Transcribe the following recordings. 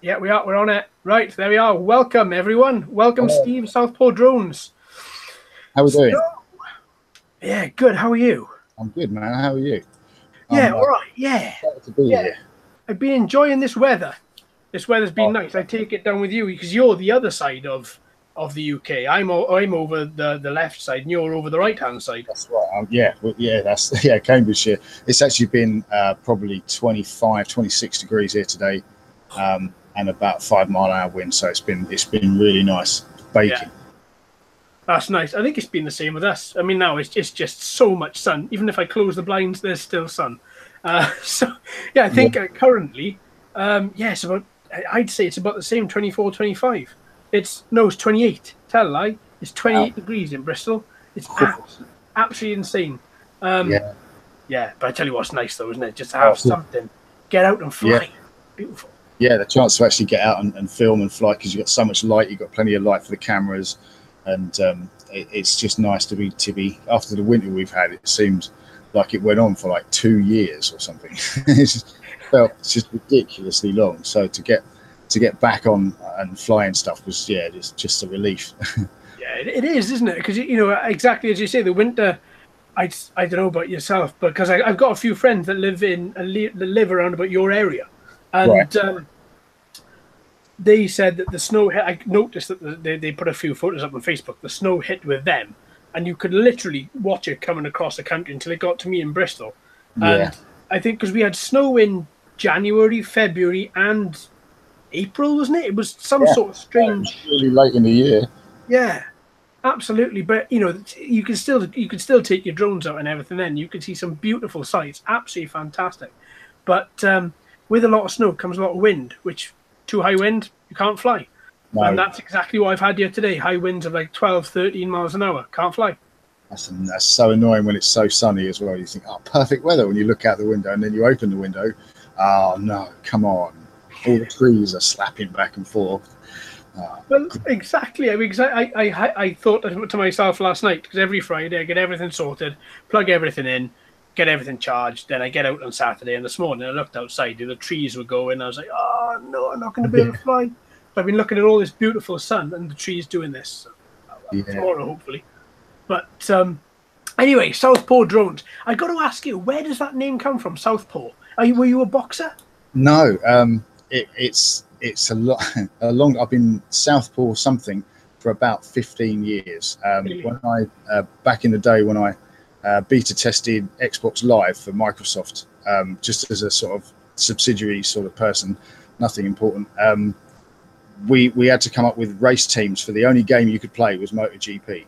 Yeah, we are. We're on it. Right, there we are. Welcome, everyone. Welcome, Hello. Steve, Southpaw Drones. How are we So, doing? yeah, good. How are you? I'm good, man. How are you? Yeah, I'm all right. Yeah, excited to be yeah. here. I've been enjoying this weather. This weather's been Oh, nice. I take it down with you because you're the other side of the UK. I'm over the left side, and you're over the right hand side. that's right. That's Cambridgeshire. It's actually been probably 25, 26 degrees here today, and about 5 mile an hour wind. So it's been really nice. Yeah, Baking. that's nice. I think it's been the same with us. I mean, now it's just so much sun. Even if I close the blinds, there's still sun. So yeah, I Yeah, think currently, yeah, it's about. I'd say it's about the same, 24, 25. It's 28. Tell a lie. It's wow. 28 degrees in Bristol. It's absolutely insane. Um, Yeah. yeah, but I tell you what's nice though, isn't it? Just to Oh, have something, get out and yeah. fly. Beautiful. Yeah. The chance to actually get out and film and fly because you've got so much light. You've got plenty of light for the cameras, and it's just nice to be after the winter we've had. It seems like it went on for like 2 years or something. It's just ridiculously long. So to get back on and flying stuff was it's just a relief. Yeah, it is, isn't it? Because exactly as you say, the winter. I don't know about yourself, but because I've got a few friends that live around about your area, Right. and they said that the snow hit. I noticed that they put a few photos up on Facebook. The snow hit with them, and you could literally watch it coming across the country until it got to me in Bristol. Yeah. And I think because we had snow in January, February, and April, wasn't it? It was some Yeah. sort of It was strange. really late in the year. Yeah, absolutely. But you can still take your drones out and everything. Then you can see some beautiful sights. Absolutely fantastic. But with a lot of snow comes a lot of wind, which too high wind you can't fly. And No, that's exactly what I've had here today. High winds of like 12, 13 miles an hour. Can't fly. that's so annoying when it's so sunny as well. You think, oh, perfect weather when you look out the window, and then you open the window. Oh no, come on! All the trees are slapping back and forth. Oh, Well, exactly. I mean, 'cause I thought to myself last night, because every Friday I get everything sorted, plug everything in, get everything charged. Then I get out on Saturday, and this morning I looked outside, and the trees were going. I was like, oh, no, I'm not going to be able to fly. But I've been looking at all this beautiful sun and the trees doing this. So, yeah. tomorrow, hopefully. But anyway, Southpaw drones. I got to ask you, where does that name come from, Southpaw? Were you a boxer? No, it's a lot a long. I've been Southpaw something for about 15 years. Really? When I back in the day when I beta tested Xbox Live for Microsoft, just as a sort of subsidiary sort of person, nothing important. We had to come up with race teams for the only game you could play was MotoGP,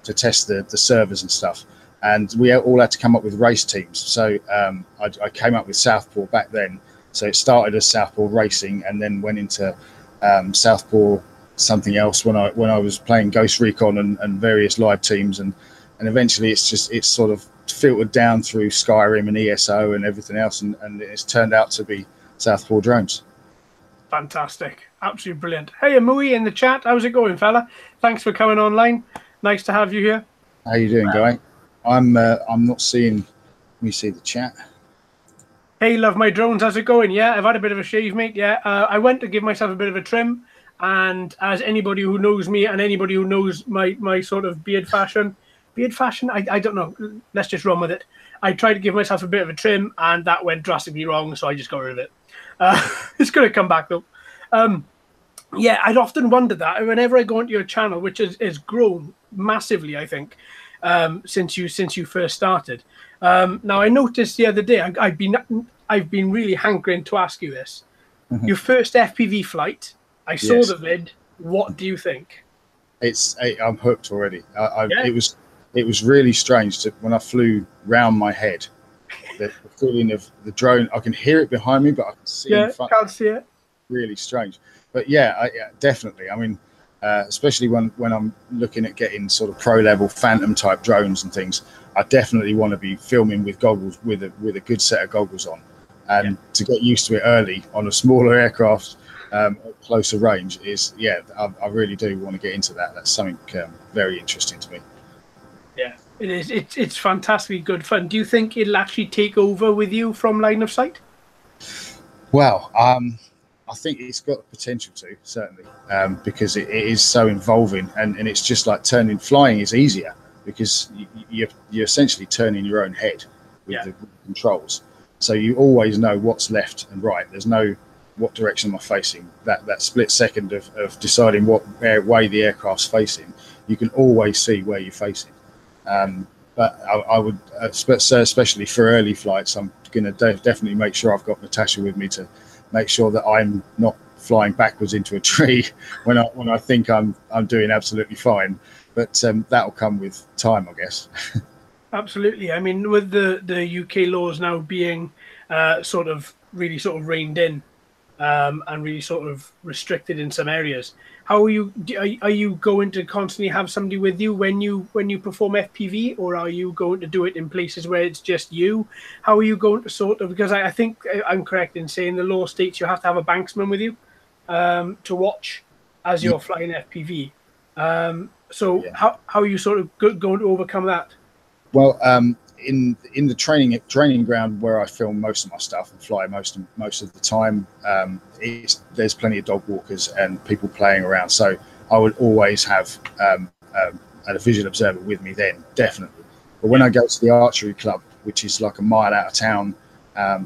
to test the servers and stuff. And we all had to come up with race teams. So I came up with Southpaw back then. So it started as Southpaw Racing, and then went into Southpaw something else when I was playing Ghost Recon and various live teams, and eventually it's sort of filtered down through Skyrim and ESO and everything else, and it's turned out to be Southpaw Drones. Fantastic. Absolutely brilliant. Hey, Amui in the chat. How's it going, fella? Thanks for coming online. Nice to have you here. How you doing, Guy? I'm not seeing. Let me see the chat. Hey, love my drones. How's it going? Yeah, I've had a bit of a shave, mate. Yeah, I went to give myself a bit of a trim. And as anybody who knows me and anybody who knows my sort of beard fashion, I don't know. Let's just run with it. I tried to give myself a bit of a trim, and that went drastically wrong, so I just got rid of it. It's going to come back, though. Yeah, I'd often wondered that whenever I go into your channel, which has grown massively, I think, since you first started. Now, I noticed the other day, I've been really hankering to ask you this. Your first FPV flight, I saw Yes. the vid. What do you think? I'm hooked already. Yeah. It was really strange when I flew round my head. The feeling of the drone, I can hear it behind me, but I can see Yeah, in front. can't see it. Really strange. But yeah, definitely. I mean, especially when I'm looking at getting sort of pro level phantom type drones and things, I definitely want to be filming with goggles, with a good set of goggles on, and to get used to it early on a smaller aircraft at closer range is I really do want to get into that. That's something very interesting to me. Yeah, it is. It's fantastically good fun. Do you think it'll actually take over with you from line of sight? Well, I think it's got the potential to, certainly, because it is so involving, and it's just like flying is easier because you're essentially turning your own head with the controls. So you always know what's left and right. There's no what direction am I facing. That split second of deciding what way the aircraft's facing, you can always see where you're facing. But I would, especially for early flights, I'm going to definitely make sure I've got Natasha with me to make sure that I'm not flying backwards into a tree when I think I'm doing absolutely fine. But that'll come with time, I guess. Absolutely. I mean, with the UK laws now being sort of reined in and really sort of restricted in some areas, how are you going to constantly have somebody with you when you perform FPV, or are you going to do it in places where it's just you? How are you going to sort of, because I think I'm correct in saying the law states you have to have a banksman with you to watch as you're flying FPV. So how are you sort of going to overcome that? Well, in the training ground where I film most of my stuff and fly most of the time, there's plenty of dog walkers and people playing around. So I would always have a visual observer with me then, definitely. But when I go to the archery club, which is like a mile out of town,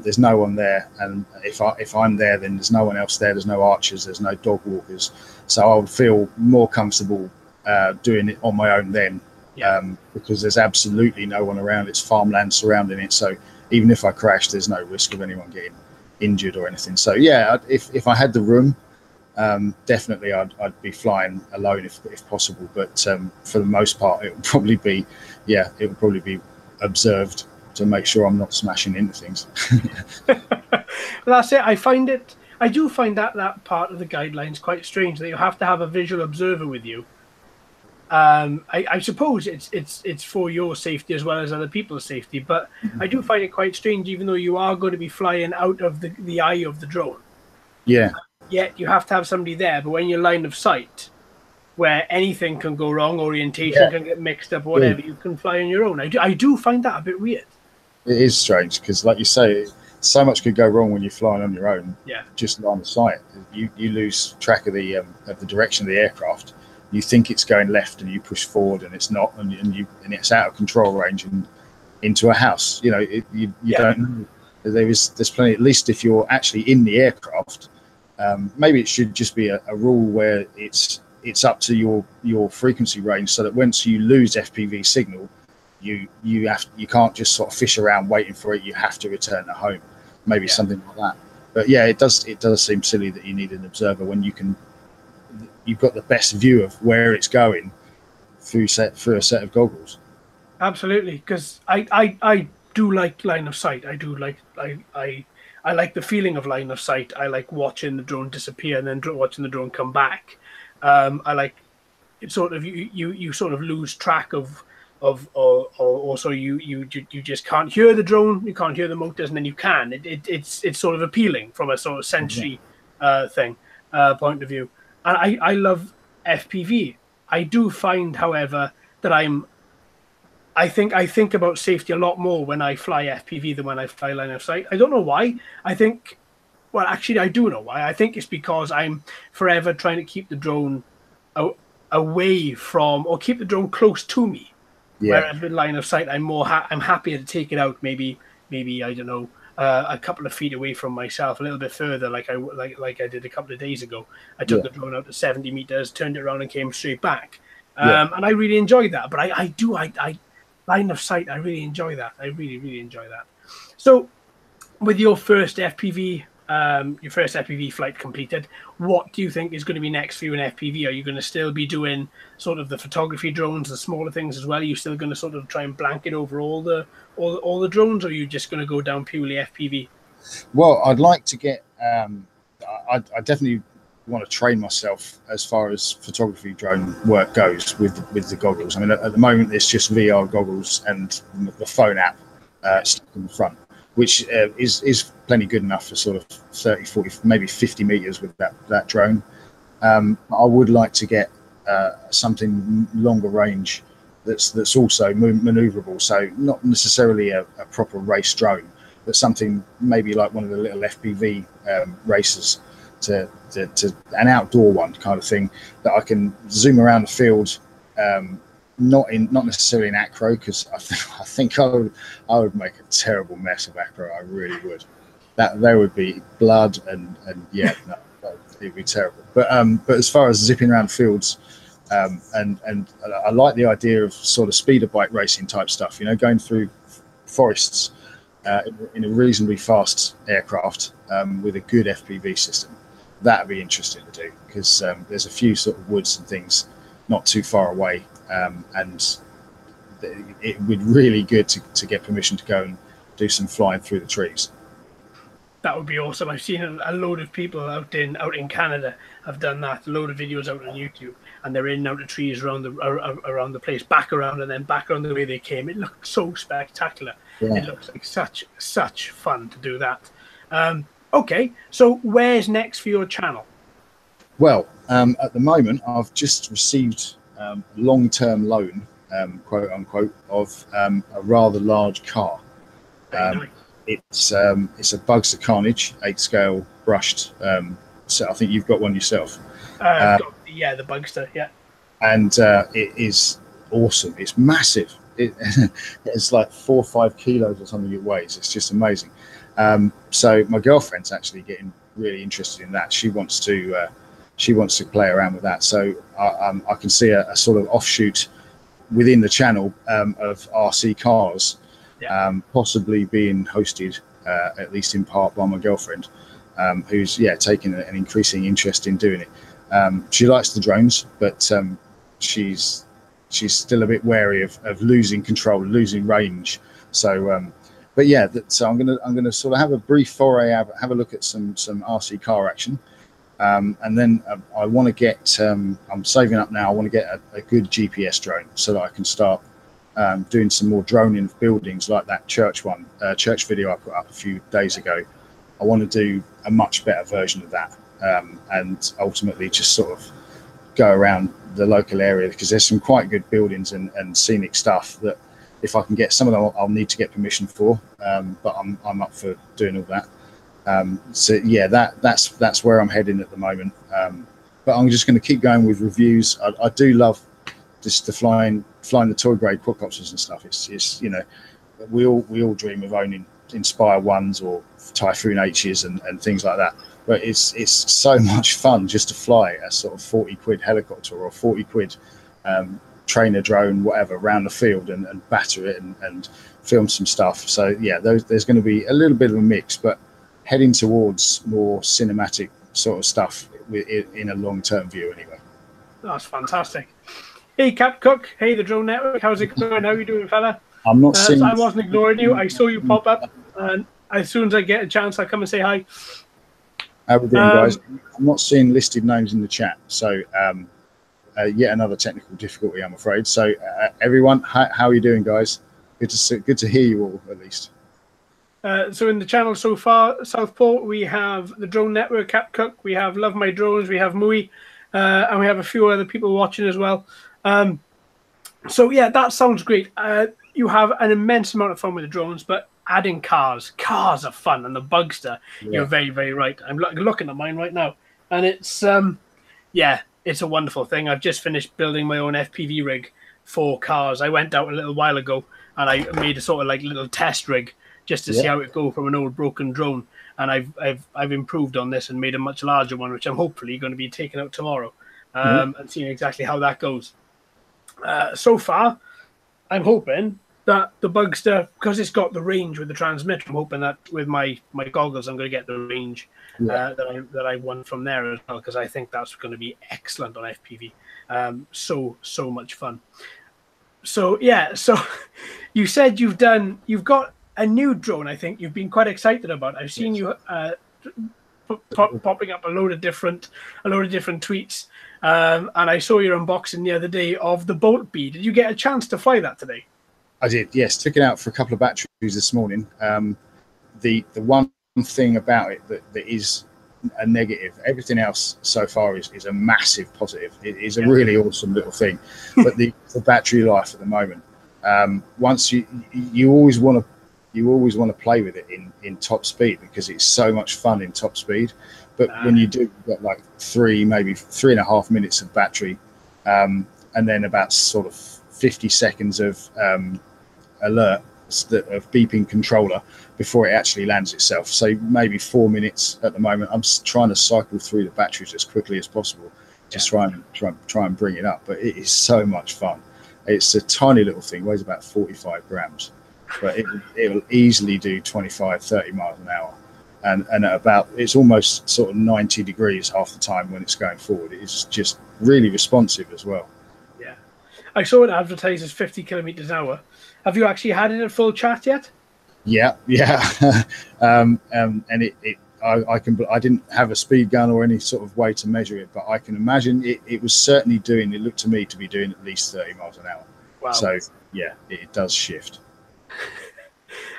there's no one there, and if I'm there, then there's no one else there. There's no archers, there's no dog walkers, so I would feel more comfortable doing it on my own then. Because there's absolutely no one around. It's farmland surrounding it, so even if I crash, there's no risk of anyone getting injured or anything. So yeah, if I had the room, definitely I'd be flying alone if possible. But for the most part, it would probably be observed to make sure I'm not smashing into things. That's it. I do find that part of the guidelines quite strange, that you have to have a visual observer with you. I suppose it's for your safety as well as other people's safety, but I do find it quite strange, even though you are going to be flying out of the eye of the drone. Yeah. Yet you have to have somebody there, but when you're line of sight, where anything can go wrong, orientation can get mixed up, whatever, you can fly on your own. I do find that a bit weird. It is strange because, like you say, so much could go wrong when you're flying on your own. Yeah. Just line of sight, you lose track of the direction of the aircraft. You think it's going left and you push forward and it's not, and it's out of control range and into a house. You don't know. There's plenty, at least if you're actually in the aircraft. Maybe it should just be a rule where it's up to your frequency range, so that once you lose FPV signal, you can't just sort of fish around waiting for it. You have to return to home. Maybe something like that. But yeah, it does seem silly that you need an observer when you've got the best view of where it's going through a set of goggles. Absolutely, because I do like line of sight. I do like I like the feeling of line of sight. I like watching the drone disappear and then watching the drone come back. I like it sort of you sort of lose track of or also you just can't hear the drone, you can't hear the motors, and then you can. It's sort of appealing from a sort of sensory point of view. And I love FPV. I do find, however, that I think about safety a lot more when I fly FPV than when I fly line of sight. I don't know why. Well, actually, I do know why. I think it's because I'm forever trying to keep the drone away from, or keep the drone close to me. Yeah. Whereas with line of sight, I'm happier to take it out. Maybe I don't know, a couple of feet away from myself, a little bit further, like I did a couple of days ago. I took the drone out to 70 meters, turned it around, and came straight back. And I really enjoyed that. But I line of sight, I really enjoy that. I really, really enjoy that. So, with your first FPV flight completed, what do you think is going to be next for you in FPV? Are you going to still be doing sort of the photography drones, the smaller things as well? Are you still going to sort of try and blanket over all the drones, or are you just going to go down purely FPV? Well, I'd like to get. I definitely want to train myself as far as photography drone work goes with the goggles. I mean, at the moment, it's just VR goggles and the phone app stuck in the front, which is plenty good enough for sort of 30, 40, maybe 50 meters with that drone. I would like to get something longer range that's also maneuverable. So not necessarily a proper race drone, but something maybe like one of the little FPV racers to an outdoor one kind of thing that I can zoom around the field, not necessarily in acro, because I think I would make a terrible mess of acro. I really would. That there would be blood and yeah, no, it'd be terrible. But as far as zipping around fields, and I like the idea of sort of speeder bike racing type stuff. You know, going through forests in a reasonably fast aircraft with a good FPV system. That'd be interesting to do, because there's a few sort of woods and things not too far away, and it would really good to get permission to go and do some flying through the trees. That would be awesome. I've seen a load of people out in Canada have done that. A load of videos out on YouTube, and they're in and out of trees around the place, back around and then back around the way they came. It looked so spectacular. Yeah. It looks like such fun to do that. Okay, so where's next for your channel? Well, at the moment, I've just received a long-term loan, quote unquote, of a rather large car. Nice. It's a Bugster Carnage 8-scale brushed. So I think you've got one yourself. The Bugster, yeah. And it is awesome. It's massive. It's like 4 or 5 kilos or something it weighs. It's just amazing. So my girlfriend's actually getting really interested in that. She wants to play around with that. So I can see a sort of offshoot within the channel of RC cars. Yeah. Possibly being hosted, at least in part, by my girlfriend, who's taking an increasing interest in doing it. She likes the drones, but she's still a bit wary of losing control, losing range. So, but yeah, so I'm gonna sort of have a brief foray, have a look at some RC car action, and then I want to get. I'm saving up now. I want to get a good GPS drone so that I can start. Doing some more droning of buildings like that church video I put up a few days ago. I want to do a much better version of that, and ultimately just sort of go around the local area, because there's some quite good buildings and scenic stuff that if I can get some of them, I'll need to get permission for, but I'm up for doing all that. So yeah, that's where I'm heading at the moment, but I'm just going to keep going with reviews. I do love just the flying the toy grade quadcopters and stuff. It's you know, we all dream of owning Inspire 1s or Typhoon H's and things like that, but it's so much fun just to fly a sort of 40 quid helicopter or 40 quid trainer drone, whatever, around the field and batter it and film some stuff. So yeah, there's going to be a little bit of a mix, but heading towards more cinematic sort of stuff in a long-term view anyway. That's fantastic. Hey, Cat Cook. Hey, the Drone Network. How's it going? How are you doing, fella? I'm not seeing... I wasn't ignoring you. I saw you pop up, and as soon as I get a chance, I'll come and say hi. How are we doing, guys? I'm not seeing listed names in the chat, so yet another technical difficulty, I'm afraid. So, everyone, how are you doing, guys? Good to hear you all, at least. So in the channel so far, SouthPaw, we have the Drone Network, Cat Cook, we have Love My Drones, we have Mui, and we have a few other people watching as well. So yeah, that sounds great. You have an immense amount of fun with the drones, but adding cars are fun, and the Bugster, you're very, very right. I'm looking at mine right now, and it's it's a wonderful thing. I've just finished building my own FPV rig for cars. I went out a little while ago and I made a sort of like little test rig just to see how it go from an old broken drone, and I've improved on this and made a much larger one, which I'm hopefully going to be taking out tomorrow, and seeing exactly how that goes. So far, I'm hoping that the Bugster, because it's got the range with the transmitter, I'm hoping that with my goggles, I'm going to get the range that I won from there as well, because I think that's going to be excellent on FPV. So much fun. So yeah, so you said you've got a new drone. I think you've been quite excited about. I've seen you popping up a load of different tweets. And I saw your unboxing the other day of the Bolt Bee. Did you get a chance to fly that today? I did, yes. Took it out for a couple of batteries this morning. The one thing about it that is a negative, everything else so far is a massive positive. It is a really awesome little thing. But the battery life at the moment, once you always want to you always want to play with it in top speed because it's so much fun in top speed. But when you do get like maybe 3.5 minutes of battery, and then about sort of 50 seconds of alert of beeping controller before it actually lands itself. So maybe 4 minutes at the moment. I'm trying to cycle through the batteries as quickly as possible, just try and bring it up. But it is so much fun. It's a tiny little thing, weighs about 45 grams, but it will easily do 25, 30 miles an hour. And at about, it's almost sort of 90 degrees half the time when it's going forward. It's just really responsive as well. Yeah. I saw it advertised as 50 kilometers an hour. Have you actually had it at full chat yet? Yeah. And I didn't have a speed gun or any sort of way to measure it, but I can imagine it was certainly doing, it looked to me to be doing at least 30 miles an hour. Wow. So yeah, it does shift.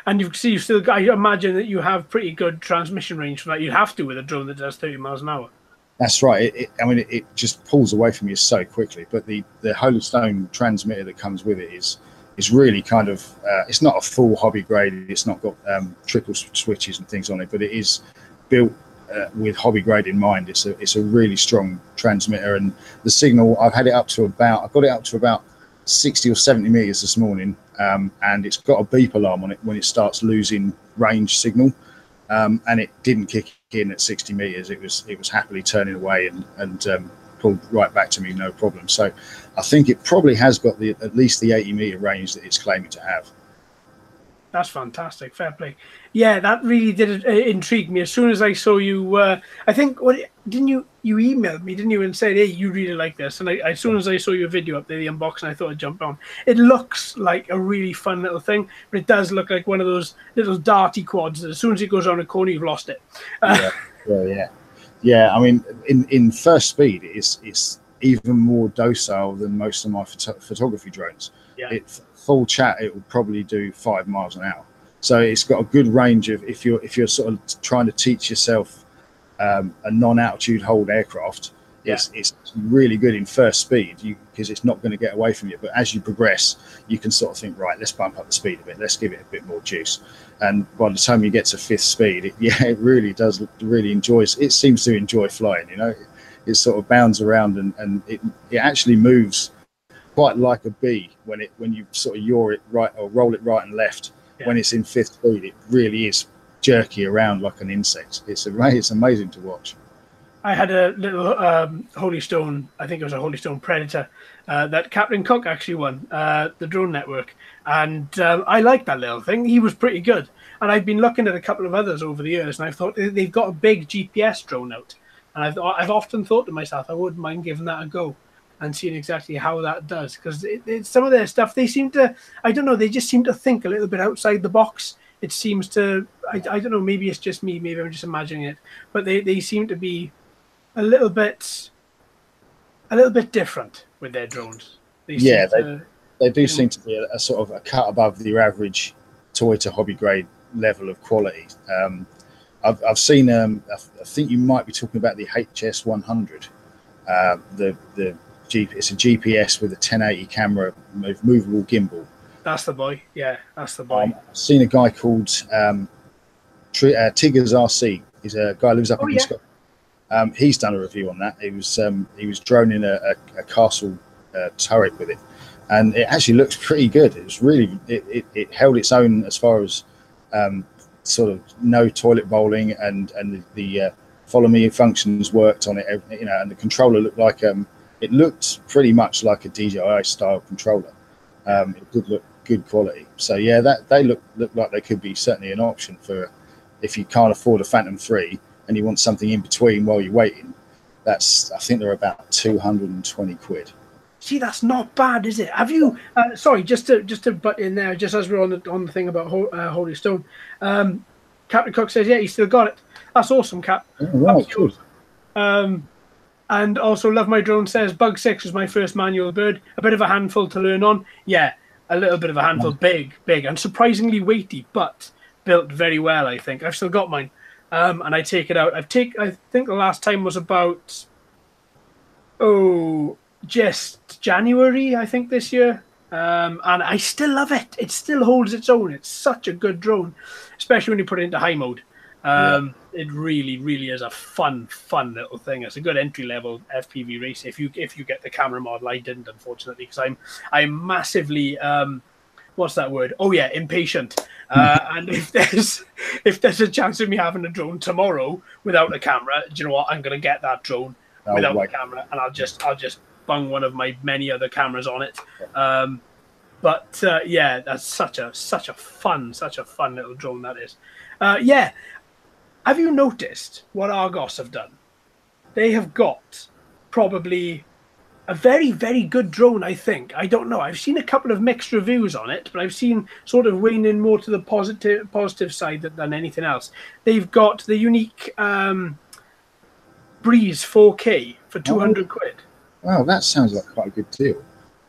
And you've still got, I imagine that you have pretty good transmission range for that. You'd have to with a drone that does 30 miles an hour. That's right. It just pulls away from you so quickly. But the Holy Stone transmitter that comes with it is really kind of, it's not a full hobby grade. It's not got trickle switches and things on it, but it is built with hobby grade in mind. It's a really strong transmitter, and the signal, I've got it up to about 60 or 70 meters this morning, and it's got a beep alarm on it when it starts losing range signal, and it didn't kick in at 60 meters. It was happily turning away and pulled right back to me, no problem. So I think it probably has got at least the 80 meter range that it's claiming to have. That's fantastic. Fair play. Yeah, that really did intrigue me. As soon as I saw you, I think, you emailed me, didn't you, and said, hey, you really like this. And as soon as I saw your video up there, the unboxing, I thought I'd jump on. It looks like a really fun little thing, but it does look like one of those little darty quads that as soon as it goes around a corner, you've lost it. Yeah. I mean, in first speed, it's even more docile than most of my photography drones. Yeah. Full chat, it will probably do 5 miles an hour. So it's got a good range of, if you're sort of trying to teach yourself a non-altitude hold aircraft, it's really good in first speed because it's not going to get away from you. But as you progress, you can sort of think, right, let's bump up the speed a bit, let's give it a bit more juice. And by the time you get to fifth speed, it really does it seems to enjoy flying. It sort of bounds around and it actually moves quite like a bee when you sort of yaw it right or roll it right and left. Yeah. When it's in fifth speed, it really is jerky around like an insect. It's amazing to watch. I had a little Holy Stone, I think it was a Holy Stone Predator, that Captain Cook actually won, the drone network. And I liked that little thing. He was pretty good. And I've been looking at a couple of others over the years, and I've thought they've got a big GPS drone out. And I've often thought to myself, I wouldn't mind giving that a go and seeing exactly how that does. Because some of their stuff, they seem to, I don't know, they just seem to think a little bit outside the box. It seems to, I don't know, maybe it's just me, maybe I'm just imagining it, but they seem to be a little bit different with their drones. They do seem to be a sort of a cut above your average toy to hobby grade level of quality. I've seen, I think you might be talking about the HS100. It's a GPS with a 1080 camera, movable gimbal. That's the boy. Yeah, that's the boy. I've seen a guy called Tigger's RC. He's a guy who lives up in Scotland. He's done a review on that. He was droning a castle turret with it, and it actually looks pretty good. It was really it held its own as far as sort of no toilet bowling, and the follow me functions worked on it. And the controller looked like it looked pretty much like a DJI style controller. It did look good quality. So yeah, they look like they could be certainly an option for if you can't afford a Phantom 3 and you want something in between while you're waiting. I think they're about 220 quid. See, that's not bad, is it? Have you? Sorry, just to butt in there, just as we're on the thing about Holy Stone. Captain Cook says, yeah, he's still got it. That's awesome, Cap. Oh, right, cool. And also, Love My Drone says, Bug 6 was my first manual bird. A bit of a handful to learn on. Yeah, a little bit of a handful. Big, and surprisingly weighty, but built very well, I think. I've still got mine. And I take it out. I think the last time was about, just January, I think, this year. And I still love it. It still holds its own. It's such a good drone, especially when you put it into high mode. Yeah. It really, really is a fun little thing. It's a good entry level FPV race. If you get the camera model, I didn't, unfortunately, because I'm massively what's that word? Oh yeah, impatient. And if there's a chance of me having a drone tomorrow without a camera, do you know what? I'm gonna get that drone without the camera, and I'll just bung one of my many other cameras on it. But yeah, that's such a fun little drone that is. Yeah, have you noticed what Argos have done? They have got probably a very, very good drone, I think. I don't know. I've seen a couple of mixed reviews on it, but I've seen sort of leaning more to the positive side than anything else. They've got the unique Breeze 4K for 200 quid. Wow, that sounds like quite a good deal.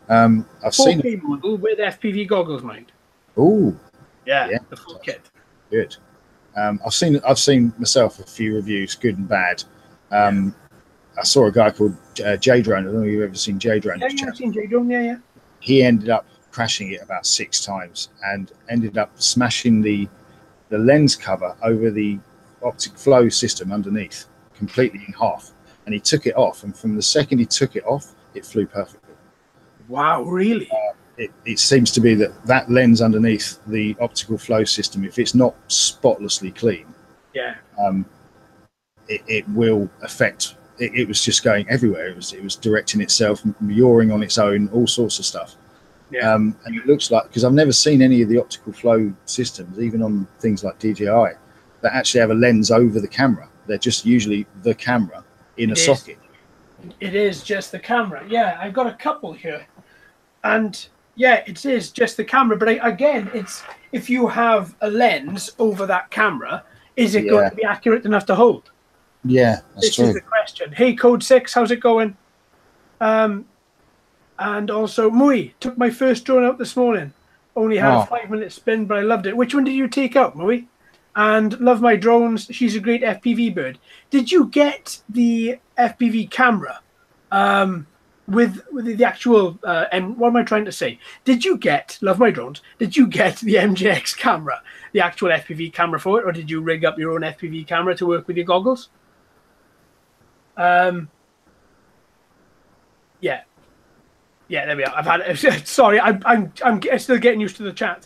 I've 4K seen a model with FPV goggles, mind. Oh, yeah, the full kit. Good. I've seen myself a few reviews, good and bad. I saw a guy called J Drone. I don't know if you've ever seen J Drone. Yeah, I've seen J Drone. Yeah. He ended up crashing it about 6 times and ended up smashing the lens cover over the optic flow system underneath completely in half. And he took it off, and from the second he took it off, it flew perfectly. Wow, really? It seems to be that lens underneath the optical flow system, if it's not spotlessly clean, it will affect. It was just going everywhere. It was directing itself, yawing on its own, all sorts of stuff. Yeah. And it looks like, because I've never seen any of the optical flow systems, even on things like DJI, that actually have a lens over the camera. They're just usually the camera in a socket. It is just the camera. Yeah, I've got a couple here, and yeah, it is just the camera. But again, it's if you have a lens over that camera, is it going to be accurate enough to hold? Yeah, that's true. This is the question. Hey, Code 6, how's it going? And also, Mui, took my first drone out this morning. Only had a 5-minute spin, but I loved it. Which one did you take out, Mui? And love my drones. She's a great FPV bird. Did you get the FPV camera with the actual... what am I trying to say? Did you get... Love my drones. Did you get the MJX camera, the actual FPV camera for it, or did you rig up your own FPV camera to work with your goggles? Yeah, there we are. I've had it. Sorry, I'm still getting used to the chat.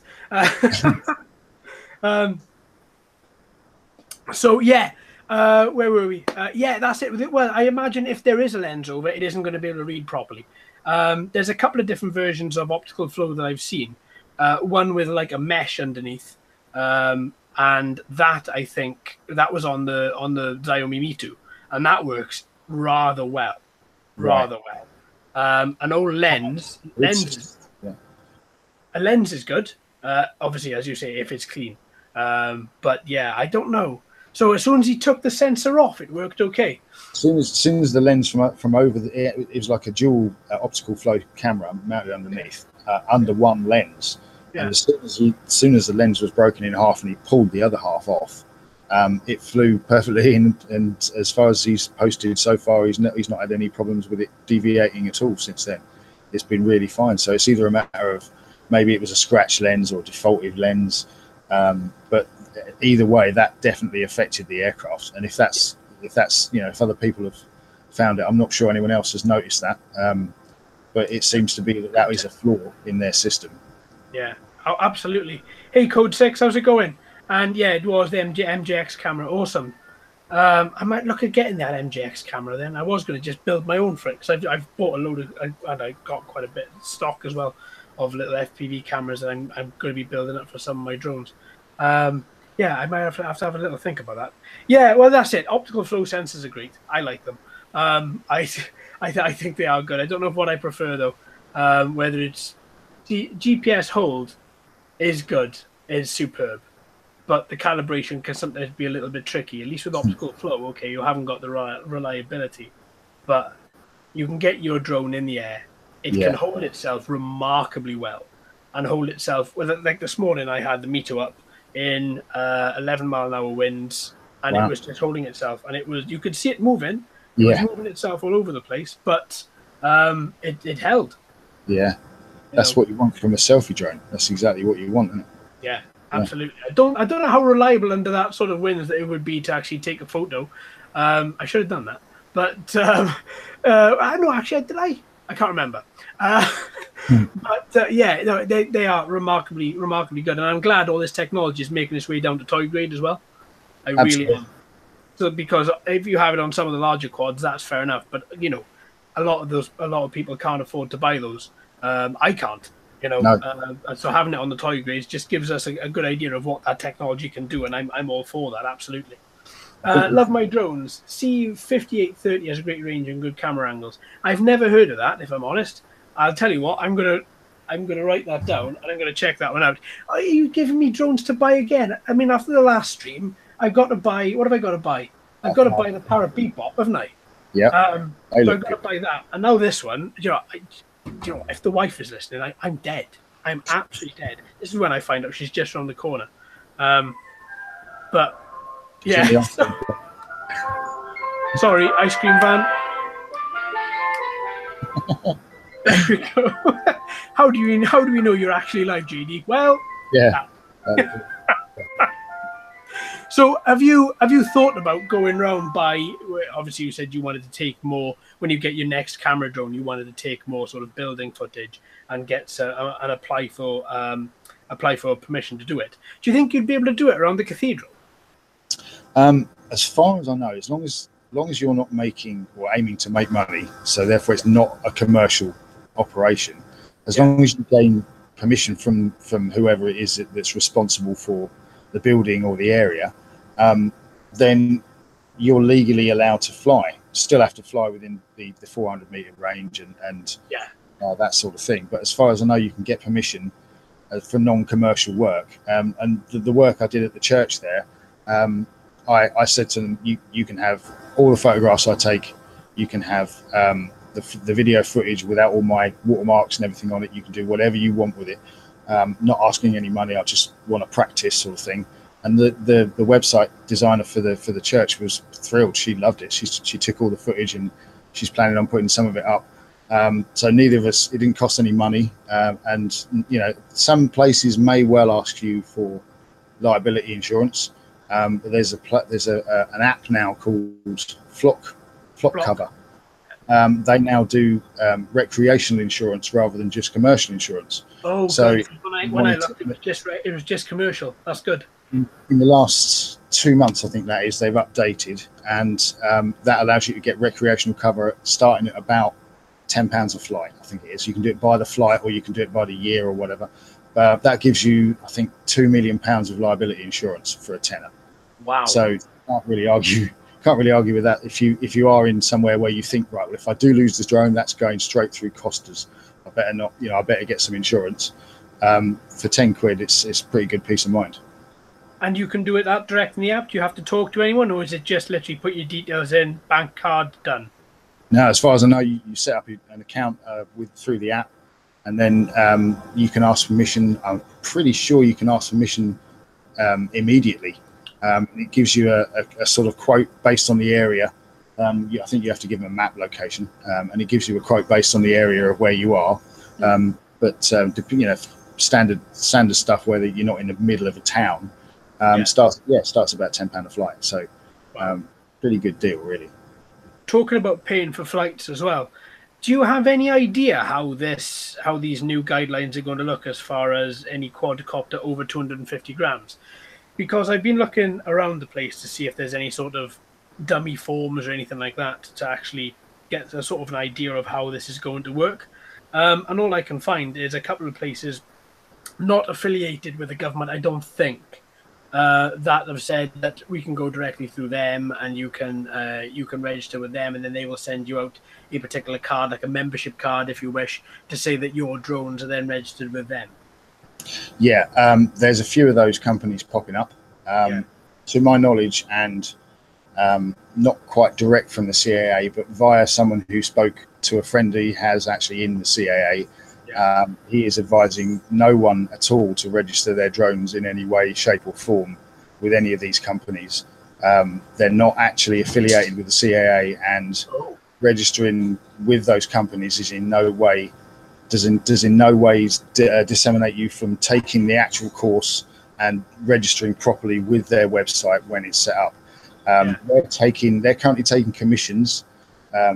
So yeah, where were we? Yeah, that's it. Well, I imagine if there is a lens over it, it isn't going to be able to read properly. There's a couple of different versions of optical flow that I've seen. One with like a mesh underneath, and that I think that was on the Xiaomi Mi 2, and that works rather well. An old lens. A lens is good. Obviously, as you say, if it's clean. But yeah, I don't know. So as soon as he took the sensor off, it worked okay. As soon as the lens from over it was like a dual optical flow camera mounted underneath under one lens. Yeah. And as soon as the lens was broken in half and he pulled the other half off, it flew perfectly. And as far as he's posted so far, he's not had any problems with it deviating at all since then. It's been really fine. So it's either a matter of maybe it was a scratch lens or a defaulted lens, but either way, that definitely affected the aircraft. And if if other people have found it, I'm not sure anyone else has noticed that. But it seems to be that is a flaw in their system. Yeah, oh, absolutely. Hey, Code 6, how's it going? And yeah, it was the MJX camera. Awesome. I might look at getting that MJX camera then. I was going to just build my own for it because I've bought a load and I got quite a bit of stock as well of little FPV cameras that I'm going to be building up for some of my drones. Yeah, I might have to have a little think about that. Yeah, well, that's it. Optical flow sensors are great. I like them. I think they are good. I don't know what I prefer though. Whether it's GPS hold is good, is superb, but the calibration can sometimes be a little bit tricky. At least with optical flow, okay, you haven't got the reliability, but you can get your drone in the air. It can hold itself remarkably well, and hold itself. Like this morning, I had the Mi 2 up in 11-mile-an-hour winds, and it was just holding itself, and you could see it moving. It was moving itself all over the place, but it held. Yeah. That's what you want from a selfie drone. That's exactly what you want, isn't it? Yeah, absolutely. I don't know how reliable under that sort of winds that it would be to actually take a photo. I should have done that, but I know actually did I? I can't remember. But yeah, no, they are remarkably good, and I'm glad all this technology is making its way down to toy grade as well. I really am. So because if you have it on some of the larger quads, that's fair enough. But you know, a lot of people can't afford to buy those. I can't. You know, No. and so having it on the toy grades just gives us a good idea of what that technology can do, and I'm all for that. Absolutely. Love my drones. C5830 has a great range and good camera angles. I've never heard of that, if I'm honest. I'll tell you what, I'm gonna write that down and I'm gonna check that one out. Are you giving me drones to buy again? I mean, after the last stream, I've got to buy. What have I got to buy? I've got to buy the Parrot Bebop, haven't I? Yeah. So I've got to buy that, and now this one. You know, if the wife is listening, I'm dead. I'm absolutely dead. This is when I find out she's just around the corner. But yeah. Sorry, ice cream van. There we go. How do we know you're actually live, JD? Well, yeah. So have you thought about going around by? Obviously, you said you wanted to take more when you get your next camera drone. You wanted to take more sort of building footage and get and apply for permission to do it. Do you think you'd be able to do it around the cathedral? As far as I know, as long as you're not making or aiming to make money, so therefore it's not a commercial operation. As long as you gain permission from whoever it is that's responsible for the building or the area, then you're legally allowed to fly. Still have to fly within the 400 meter range and that sort of thing. But as far as I know, you can get permission for non-commercial work. And the work I did at the church there, I said to them, you can have all the photographs I take, you can have the video footage without all my watermarks and everything on it. You can do whatever you want with it. Not asking any money. I just want to practice, sort of thing. And the website designer for the church was thrilled. She loved it. She took all the footage and she's planning on putting some of it up. So neither of us, it didn't cost any money. And you know, some places may well ask you for liability insurance. But there's an app now called Flock Cover. They now do recreational insurance rather than just commercial insurance. Oh, so when I looked, it was just commercial. That's good. In the last 2 months, I think they've updated, and that allows you to get recreational cover starting at about £10 a flight. I think it is. You can do it by the flight, or you can do it by the year, or whatever. That gives you, I think, £2 million of liability insurance for a tenner. Wow! So can't really argue with that. If you are in somewhere where you think, right, well, if I do lose the drone, that's going straight through Costas. I better not. I better get some insurance. For £10, it's pretty good peace of mind. And you can do it that direct in the app. Do you have to talk to anyone, or is it just literally put your details in, bank card, done? No, as far as I know, you set up an account through the app, and then you can ask permission. I'm pretty sure you can ask permission immediately. It gives you a sort of quote based on the area. I think you have to give them a map location, and it gives you a quote based on the area of where you are. But standard stuff where you're not in the middle of a town. Starts about £10 a flight. So pretty good deal, really. Talking about paying for flights as well, do you have any idea how these new guidelines are going to look as far as any quadcopter over 250 grams? Because I've been looking around the place to see if there's any sort of dummy forms or anything like that to actually get a sort of an idea of how this is going to work. And all I can find is a couple of places not affiliated with the government, I don't think, that have said that we can go directly through them, and you can register with them, and then they will send you out a particular card, like a membership card, if you wish, to say that your drones are then registered with them. Yeah, there's a few of those companies popping up. To my knowledge, and not quite direct from the CAA, but via someone who spoke to a friend he has actually in the CAA. He is advising no one at all to register their drones in any way, shape or form with any of these companies. They're not actually affiliated with the CAA, and registering with those companies is in no way does in no ways disseminate you from taking the actual course and registering properly with their website when it's set up. They're currently taking commissions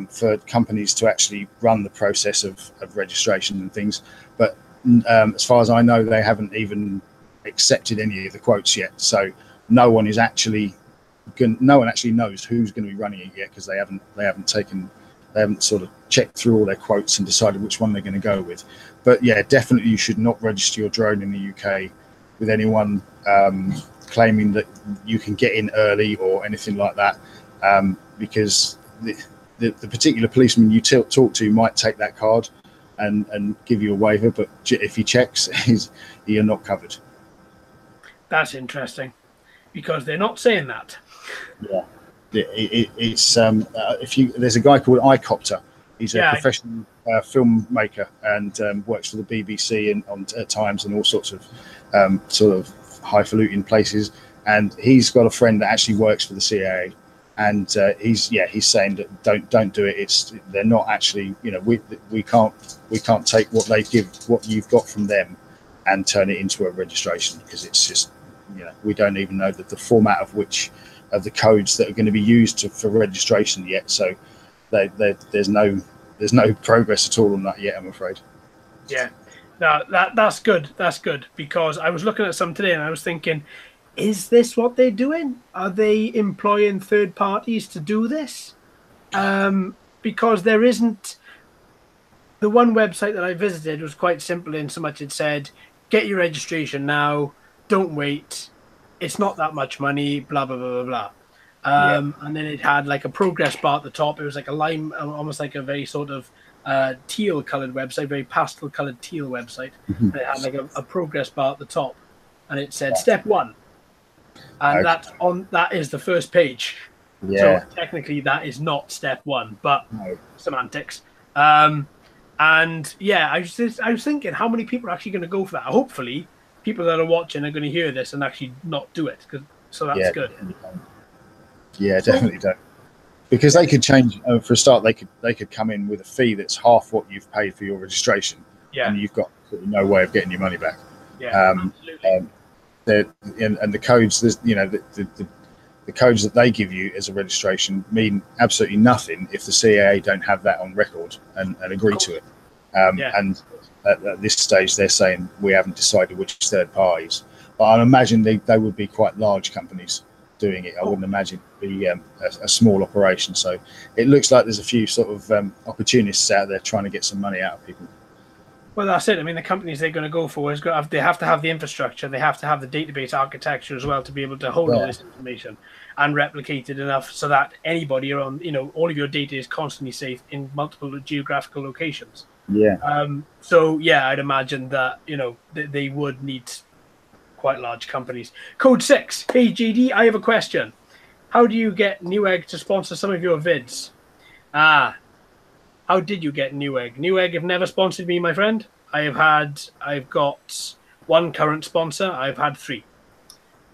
for companies to actually run the process of registration and things, but as far as I know, they haven't even accepted any of the quotes yet. So no one actually knows who's going to be running it yet, because they haven't sort of checked through all their quotes and decided which one they're going to go with. But yeah, definitely you should not register your drone in the UK with anyone claiming that you can get in early or anything like that, because the particular policeman you talk to might take that card and give you a waiver, but if he checks, you're not covered. That's interesting, because they're not saying that. Yeah. It's there's a guy called Quadcopter. He's a professional filmmaker and works for the BBC and at times in all sorts of sort of highfalutin places. And he's got a friend that actually works for the CIA, and he's saying that don't do it. They're not actually, we can't take what you've got from them and turn it into a registration, because it's just, we don't even know the format of the codes that are going to be used for registration yet. So there's no progress at all on that yet, I'm afraid. Yeah, no, that's good. That's good, because I was looking at some today and I was thinking, is this what they're doing? Are they employing third parties to do this? Because there isn't. The one website that I visited was quite simple in so much it said, get your registration now, don't wait, it's not that much money, blah, blah, blah, blah, blah. And then it had like a progress bar at the top. It was like a lime, almost like a very sort of teal colored website, very pastel colored teal website. And it had like a progress bar at the top, and it said step 1. And that is the first page. So technically that is not step 1, but semantics. And yeah, I was thinking, how many people are actually going to go for that? Hopefully people that are watching are going to hear this and actually not do it, so that's good. Yeah, definitely don't. Because they could change, for a start, they could come in with a fee that's half what you've paid for your registration, and you've got no way of getting your money back. Absolutely. And the codes, the codes that they give you as a registration mean absolutely nothing if the CIA don't have that on record and agree to it. And at this stage, they're saying we haven't decided which third parties. But I imagine they would be quite large companies doing it. I wouldn't imagine it would be a small operation. So it looks like there's a few sort of opportunists out there trying to get some money out of people. Well, that's it. I mean, the companies they're going to go for they have to have the infrastructure, they have to have the database architecture as well to be able to hold all this information and replicate it enough so that anybody around, all of your data is constantly safe in multiple geographical locations. So yeah, I'd imagine that they would need quite large companies. Code 6. Hey JD, I have a question. How do you get Newegg to sponsor some of your vids? How did you get Newegg? Newegg have never sponsored me, my friend. I've got one current sponsor. I've had 3.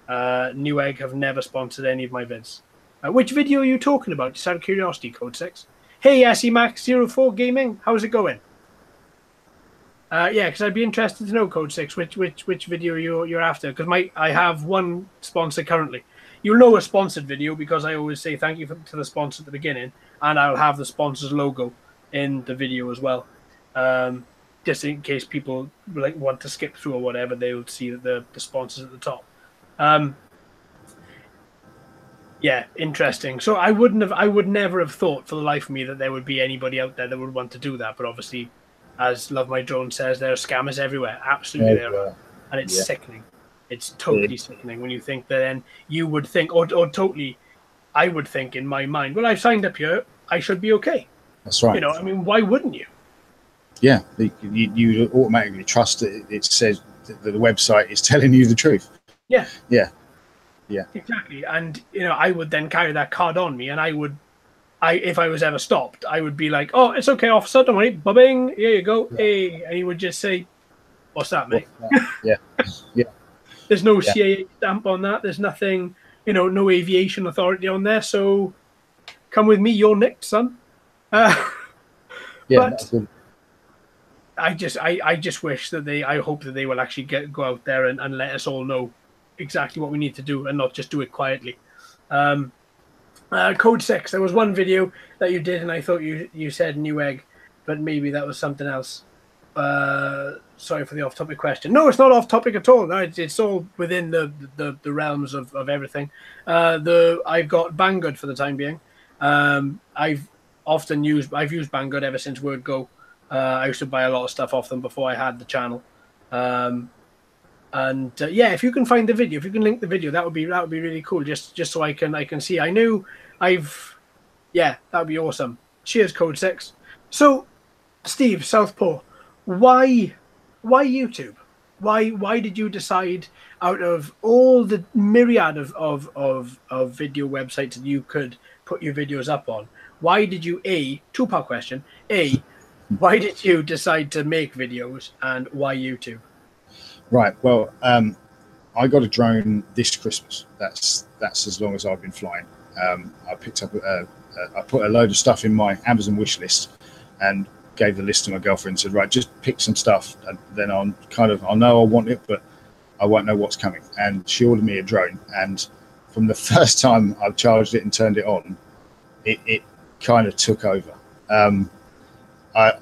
Newegg have never sponsored any of my vids. Which video are you talking about? Just out of curiosity, Code 6. Hey, SEMax04 Gaming, how's it going? Yeah, because I'd be interested to know, Code 6, which video you're after. Because I have one sponsor currently. You'll know a sponsored video because I always say thank you to the sponsor at the beginning, and I'll have the sponsor's logo in the video as well, just in case people want to skip through or whatever. They will see the sponsors at the top. Yeah, interesting. So I would never have thought for the life of me that there would be anybody out there that would want to do that. But obviously, as Love My Drone says, there are scammers everywhere. Absolutely, there are, and it's sickening. It's totally sickening when you think that. Then you would think, or totally, I would think in my mind, well, I've signed up here, I should be okay. That's right. I mean, why wouldn't you? Yeah, you automatically trust that it says that the website is telling you the truth. Yeah. Yeah. Exactly. And, I would then carry that card on me, and if I was ever stopped, I would be like, oh, it's okay, officer, don't worry, ba-bing, here you go, hey. And he would just say, what's that, mate? Yeah. There's no CIA stamp on that. There's nothing, no aviation authority on there. So come with me, you're nicked, son. But I just wish that I hope that they will actually go out there and let us all know exactly what we need to do and not just do it quietly. Code 6, there was one video that you did and I thought you said new egg, but maybe that was something else. Sorry for the off-topic question. No, it's not off-topic at all. No, it's all within the realms of everything. I've got Banggood for the time being. I've used Banggood ever since WordGo. I used to buy a lot of stuff off them before I had the channel. Yeah, if you can find the video, if you can link the video, that would be really cool. Just so I can see. Yeah, that would be awesome. Cheers, Code 6. So, Steve, SouthPaw, why YouTube? Why did you decide, out of all the myriad of video websites that you could put your videos up on, why did you, two-part question, why did you decide to make videos, and why YouTube? Right. Well, I got a drone this Christmas. That's as long as I've been flying. I picked up, I put a load of stuff in my Amazon wish list, and gave the list to my girlfriend and said, right, just pick some stuff, and then I'll know I want it, but I won't know what's coming. And she ordered me a drone, and from the first time I charged it and turned it on, it kind of took over.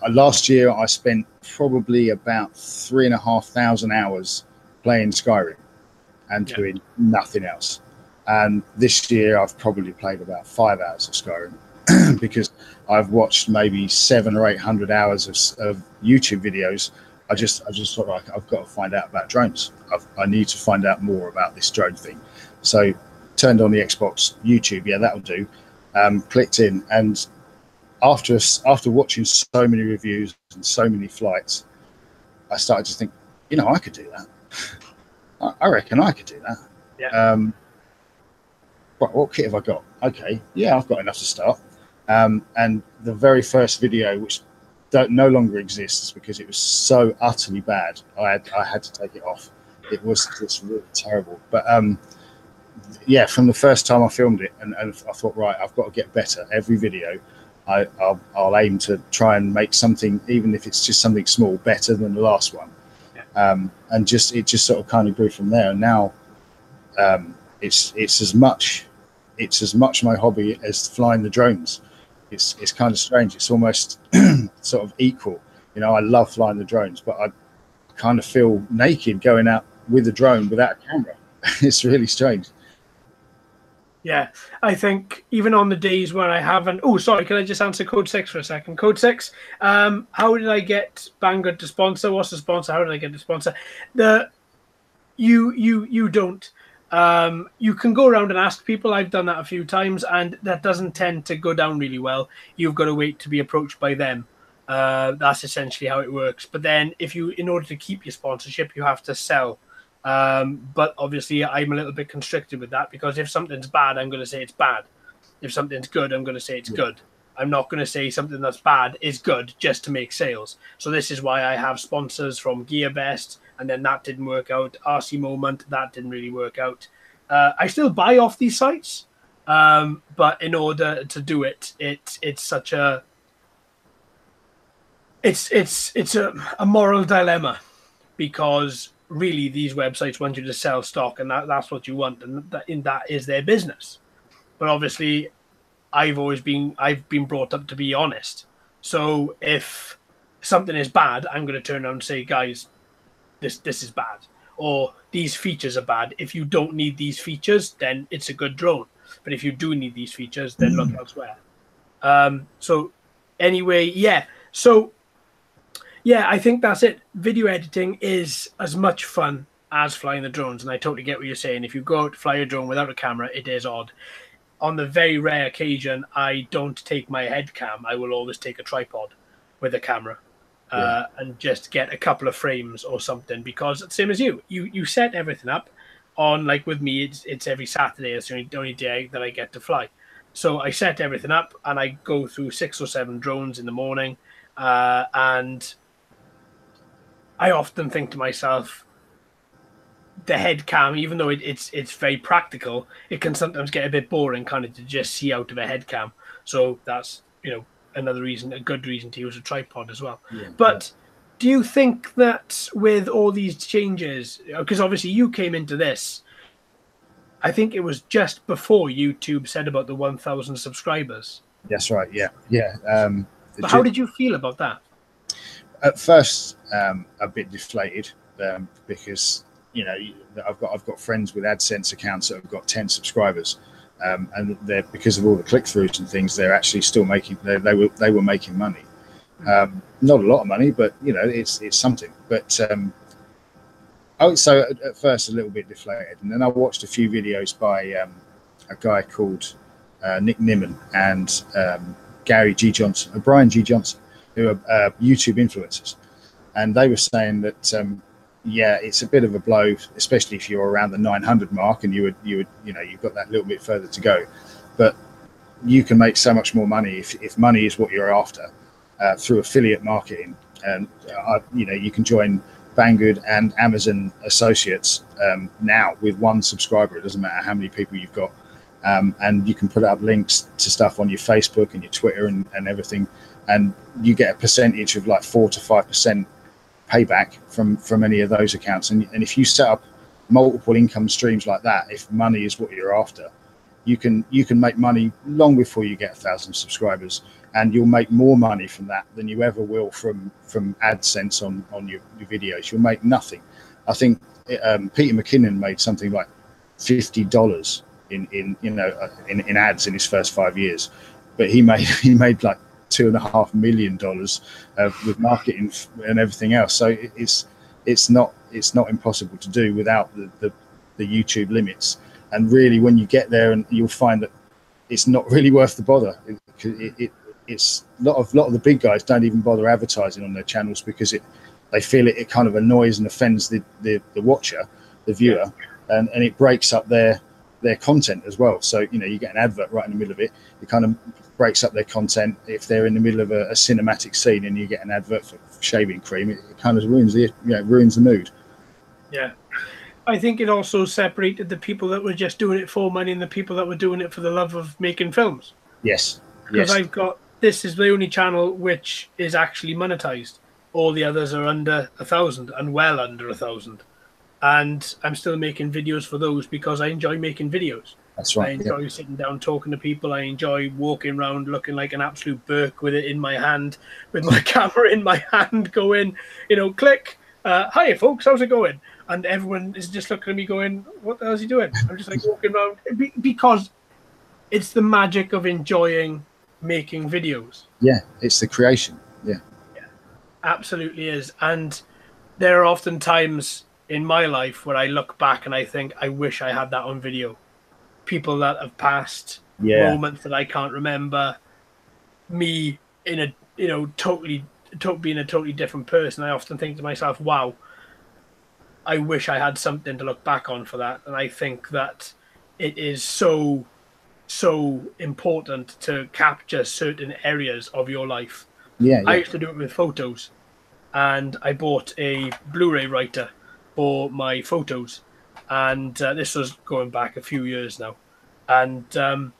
Last year I spent probably about 3,500 hours playing Skyrim and doing nothing else. And this year I've probably played about 5 hours of Skyrim because I've watched maybe 700 or 800 hours of YouTube videos. I just thought, like, I've got to find out about drones. I need to find out more about this drone thing. So turned on the Xbox, YouTube, yeah, that'll do. Clicked in, and after watching so many reviews and so many flights, I started to think, I could do that. I reckon I could do that. Yeah. Right, what kit have I got? Okay, yeah, I've got enough to start. And the very first video, which no longer exists because it was so utterly bad, I had to take it off. It was just really terrible. But yeah, from the first time I filmed it, and I thought, right, I've got to get better. Every video, I'll aim to try and make something, even if it's just something small, better than the last one. Yeah. And it just sort of kind of grew from there. And now it's as much my hobby as flying the drones. It's kind of strange. It's almost sort of equal. I love flying the drones, but I kind of feel naked going out with a drone without a camera. It's really strange. Yeah, I think even on the days when I haven't... Oh, sorry, can I just answer Code 6 for a second? Code 6, how did I get Banggood to sponsor? What's the sponsor? How did I get to sponsor? You don't. You can go around and ask people. I've done that a few times, and that doesn't tend to go down really well. You've got to wait to be approached by them. That's essentially how it works. But then in order to keep your sponsorship, you have to sell. But obviously I'm a little bit constricted with that, because if something's bad, I'm going to say it's bad. If something's good, I'm going to say it's good. I'm not going to say something that's bad is good just to make sales. So this is why I have sponsors from GearBest, and then that didn't work out. RC Moment, that didn't really work out. I still buy off these sites, but in order to do it, it's such a a moral dilemma, because really these websites want you to sell stock, and that's what you want, and that is their business. But obviously I've been brought up to be honest. So if something is bad, I'm going to turn around and say, guys, this is bad, or these features are bad. If you don't need these features, then it's a good drone. But if you do need these features, then look elsewhere. So anyway, yeah. So yeah, I think that's it. Video editing is as much fun as flying the drones, and I totally get what you're saying. If you go out to fly a drone without a camera, it is odd. On the very rare occasion I don't take my head cam, I will always take a tripod with a camera, and just get a couple of frames or something, because same as you set everything up on, like with me, it's every Saturday. It's the only day that I get to fly. So I set everything up and I go through 6 or 7 drones in the morning, and I often think to myself, the head cam, even though it's very practical, it can sometimes get a bit boring kind of to just see out of a head cam. So that's, another reason, a good reason to use a tripod as well. Yeah, but Do you think that with all these changes, because obviously you came into this, I think it was just before YouTube said about the 1,000 subscribers. That's right. Yeah, yeah. But how did you feel about that? At first, a bit deflated because I've got friends with AdSense accounts that have got 10 subscribers, and they're, because of all the click-throughs and things, they're actually still making they were making money. Not a lot of money, but it's something. But so at first a little bit deflated, and then I watched a few videos by a guy called Nick Nimmin and Gary G. Johnson, or Brian G. Johnson, who are YouTube influencers, and they were saying that yeah, it's a bit of a blow, especially if you're around the 900 mark and you've got that little bit further to go, but you can make so much more money if money is what you're after through affiliate marketing, and you can join Banggood and Amazon Associates now with one subscriber. It doesn't matter how many people you've got. And you can put up links to stuff on your Facebook and your Twitter and everything, and you get a percentage of like 4 to 5% payback from any of those accounts. And if you set up multiple income streams like that, if money is what you're after, you can make money long before you get 1,000 subscribers, and you'll make more money from that than you ever will from AdSense on your videos. You'll make nothing. I think Peter McKinnon made something like $50 in ads in his first 5 years, but he made like $2.5 million with marketing and everything else. So it's not impossible to do without the YouTube limits. And really, when you get there, and you'll find that it's not really worth the bother. It's a lot of the big guys don't even bother advertising on their channels because they feel it kind of annoys and offends the watcher, the viewer, and it breaks up their content as well. So you get an advert right in the middle of it. It kind of breaks up their content. If they're in the middle of a cinematic scene and you get an advert for shaving cream, it kind of ruins the mood. Yeah, I think it also separated the people that were just doing it for money and the people that were doing it for the love of making films. Yes, because this is the only channel which is actually monetized. All the others are under 1,000 and well under 1,000. And I'm still making videos for those because I enjoy making videos. That's right. I enjoy sitting down talking to people. I enjoy walking around looking like an absolute Burke with it in my hand, with my camera in my hand, going, click. Hi, folks, how's it going? And everyone is just looking at me going, what the hell is he doing? I'm just like walking around because it's the magic of enjoying making videos. Yeah, it's the creation. Yeah, absolutely is. And there are often times in my life where I look back and I think, I wish I had that on video. People that have passed, moments that I can't remember, me in a being a totally different person. I often think to myself, wow, I wish I had something to look back on for that. And I think that it is so important to capture certain areas of your life. I used to do it with photos, and I bought a Blu-ray writer for my photos, and this was going back a few years now, and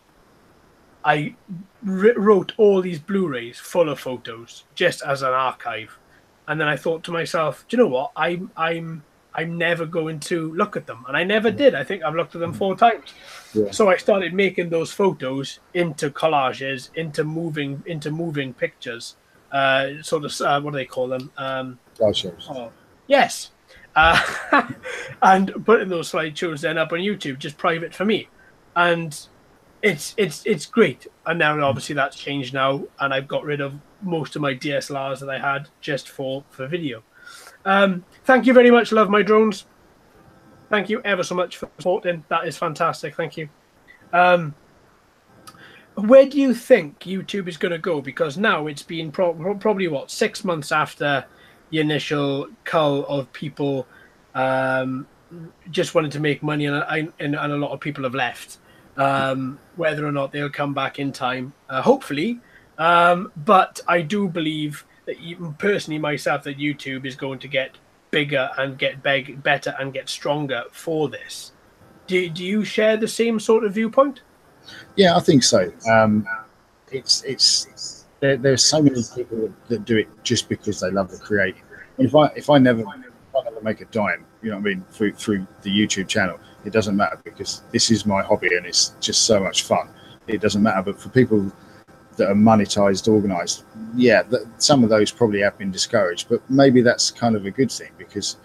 I wrote all these Blu-rays full of photos just as an archive. And then I thought to myself, do you know what, I'm never going to look at them, and I never did. I think I've looked at them 4 times. So I started making those photos into collages, into moving pictures, what do they call them, slideshows. Yes. And putting those slideshows then up on YouTube, just private for me, and it's great. And now obviously that's changed now, and I've got rid of most of my DSLRs that I had just for video. Thank you very much, Love My Drones. Thank you ever so much for supporting. That is fantastic. Thank you. Where do you think YouTube is going to go? Because now it's been probably 6 months after the initial cull of people just wanted to make money, and a lot of people have left. Whether or not they'll come back in time, hopefully. But I do believe that, even personally myself, that YouTube is going to get bigger and get better and get stronger for this. Do you share the same sort of viewpoint? Yeah, I think so. There's so many people that do it just because they love the creating. if I never make a dime, you know what I mean, through the YouTube channel, it doesn't matter, because this is my hobby and it's just so much fun. It doesn't matter. But for people that are monetized, organized, yeah, some of those probably have been discouraged, but maybe that's kind of a good thing, because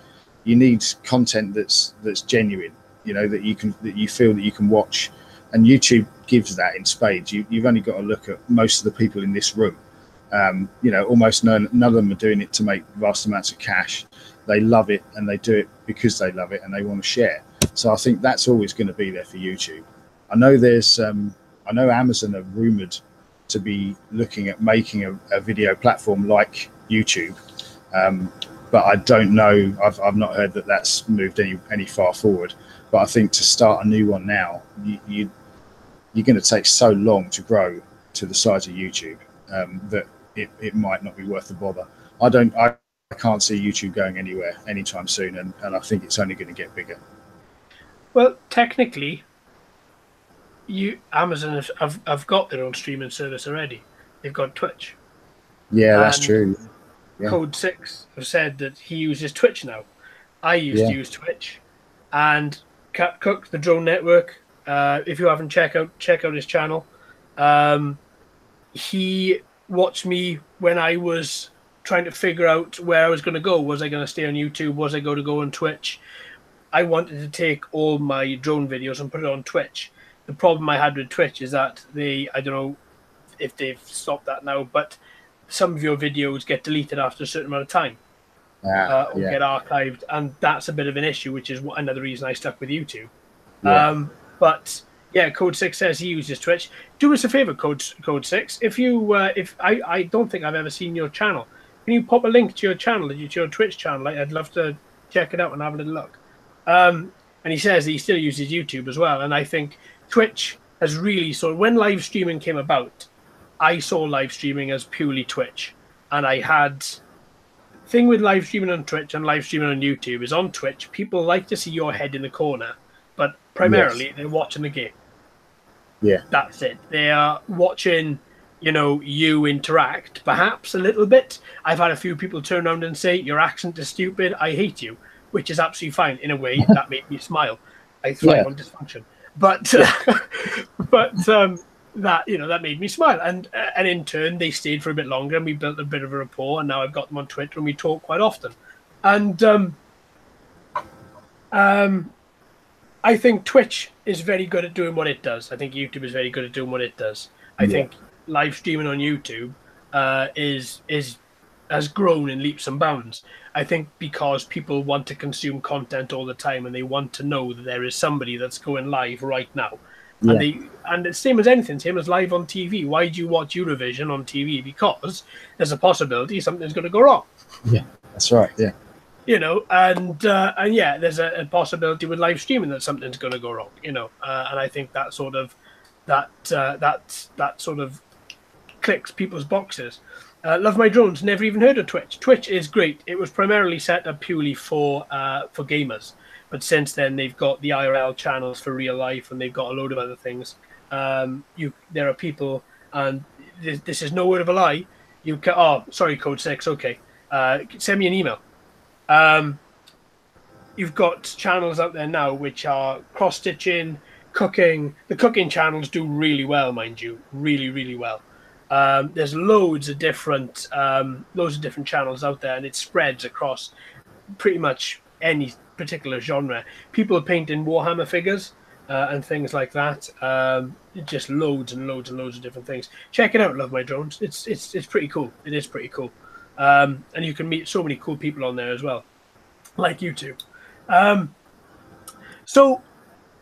you need content that's genuine, you know, that you feel that you can watch, and YouTube gives that in spades. You've only got to look at most of the people in this room. You know, almost none of them are doing it to make vast amounts of cash. They love it, and they do it because they love it and they want to share. So I think that's always going to be there for YouTube. I know I know Amazon are rumored to be looking at making a video platform like YouTube, but I don't know. I've not heard that that's moved any far forward. But I think to start a new one now, you're going to take so long to grow to the size of YouTube that it might not be worth the bother. I can't see YouTube going anywhere anytime soon, and I think it's only going to get bigger. Well, technically, Amazon have got their own streaming service already. They've got Twitch. Yeah, that's true. Yeah. Code 6 have said that he uses Twitch now. I used to use Twitch, and Cat Cook, the Drone Network. If you haven't check out his channel. He watched me when I was trying to figure out where I was going to go. Was I going to stay on YouTube? Was I going to go on Twitch? I wanted to take all my drone videos and put it on Twitch. The problem I had with Twitch is that I don't know if they've stopped that now, but some of your videos get deleted after a certain amount of time, or get archived, and that's a bit of an issue, which is another reason I stuck with YouTube. Yeah. But yeah, Code 6 says he uses Twitch. Do us a favor, Code 6. If I don't think I've ever seen your channel. Can you pop a link to your channel, to your Twitch channel? I'd love to check it out and have a little look. And he says he still uses YouTube as well. And I think Twitch has really when live streaming came about, I saw live streaming as purely Twitch. And I had thing with live streaming on Twitch and live streaming on YouTube is on Twitch, people like to see your head in the corner, but primarily they're watching the game. Yeah. That's it. They are watching, you interact, perhaps a little bit. I've had a few people turn around and say, your accent is stupid, I hate you, which is absolutely fine. In a way, that made me smile. I thrive on dysfunction. But that made me smile. And in turn, they stayed for a bit longer, and we built a bit of a rapport, and now I've got them on Twitter, and we talk quite often. And I think Twitch is very good at doing what it does. I think YouTube is very good at doing what it does. I think live streaming on YouTube has grown in leaps and bounds. I think because people want to consume content all the time, and they want to know that there is somebody that's going live right now. Yeah. And it's same as anything, same as live on TV. Why do you watch Eurovision on TV? Because there's a possibility something's going to go wrong. Yeah, that's right. Yeah. And there's a possibility with live streaming that something's going to go wrong. And I think that sort of clicks people's boxes. Love My Drones, never even heard of Twitch. Twitch is great. It was primarily set up purely for gamers, but since then they've got the IRL channels for real life, and they've got a load of other things. There are people, and this is no word of a lie. You can. Oh, sorry, Code 6. Okay, send me an email. You've got channels out there now which are cross-stitching, cooking. The cooking channels do really well, mind you, really, really well. There's loads of different channels out there, and it spreads across pretty much any particular genre. People are painting Warhammer figures and things like that. Just loads and loads and loads of different things. Check it out, Love My Drones. It's pretty cool. It is pretty cool. And you can meet so many cool people on there as well, like you two. So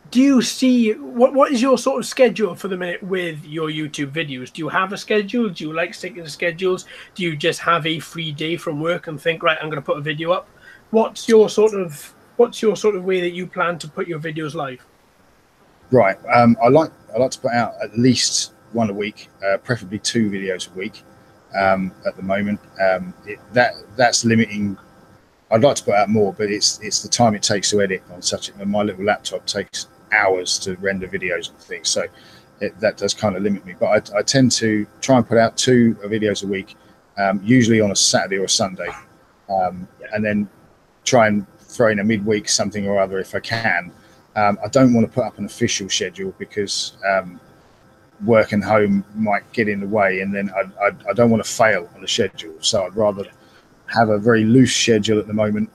do you see, what is your sort of schedule for the minute with your YouTube videos? Do you have a schedule? Do you like sticking to schedules? Do you just have a free day from work and think, right, I'm going to put a video up? What's your sort of way that you plan to put your videos live? Right. I like to put out at least one a week, preferably 2 videos a week. At the moment, that's limiting. I'd like to put out more, but it's the time it takes to edit on my little laptop takes hours to render videos and things, so that does kind of limit me. But I tend to try and put out 2 videos a week, usually on a Saturday or a Sunday, and then try and throw in a midweek something or other if I can. I don't want to put up an official schedule because work and home might get in the way, and then I don't want to fail on the schedule. So I'd rather have a very loose schedule at the moment,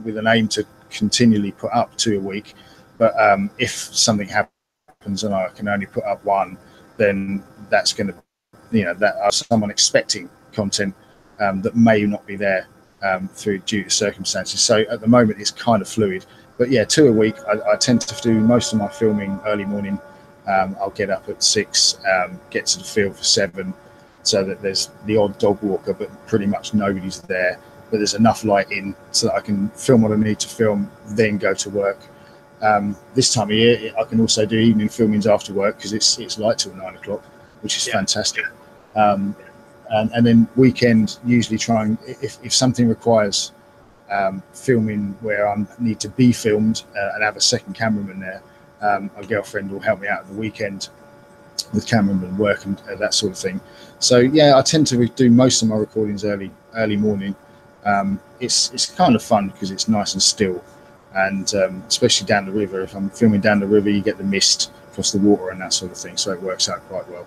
with an aim to continually put up 2 a week. But if something happens and I can only put up 1, then that's going to, that someone expecting content that may not be there due to circumstances. So at the moment it's kind of fluid. But yeah, 2 a week. I tend to do most of my filming early morning. I'll get up at 6, get to the field for 7, so that there's the odd dog walker, but pretty much nobody's there. But there's enough light in so that I can film what I need to film, then go to work. This time of year, I can also do evening filmings after work because it's light till 9 o'clock, which is fantastic. And then weekend, usually trying, if something requires filming where I need to be filmed and have a second cameraman there, my girlfriend will help me out at the weekend with cameraman work and that sort of thing. So yeah, I tend to do most of my recordings early morning. It's kind of fun because it's nice and still, and especially down the river. If I'm filming down the river, you get the mist across the water and that sort of thing, so it works out quite well.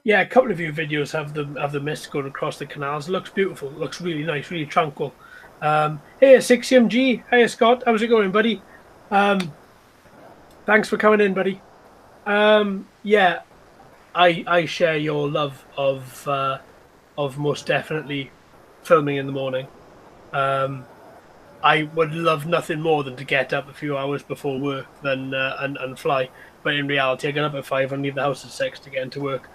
Yeah, a couple of your videos have the mist going across the canals. It looks beautiful. It looks really nice, really tranquil. Hey, 6MG. Hey, Scott. How's it going, buddy? Thanks for coming in, buddy. Yeah, I share your love of most definitely filming in the morning. I would love nothing more than to get up a few hours before work than and fly. But in reality, I get up at 5 and leave the house at 6 to get into work.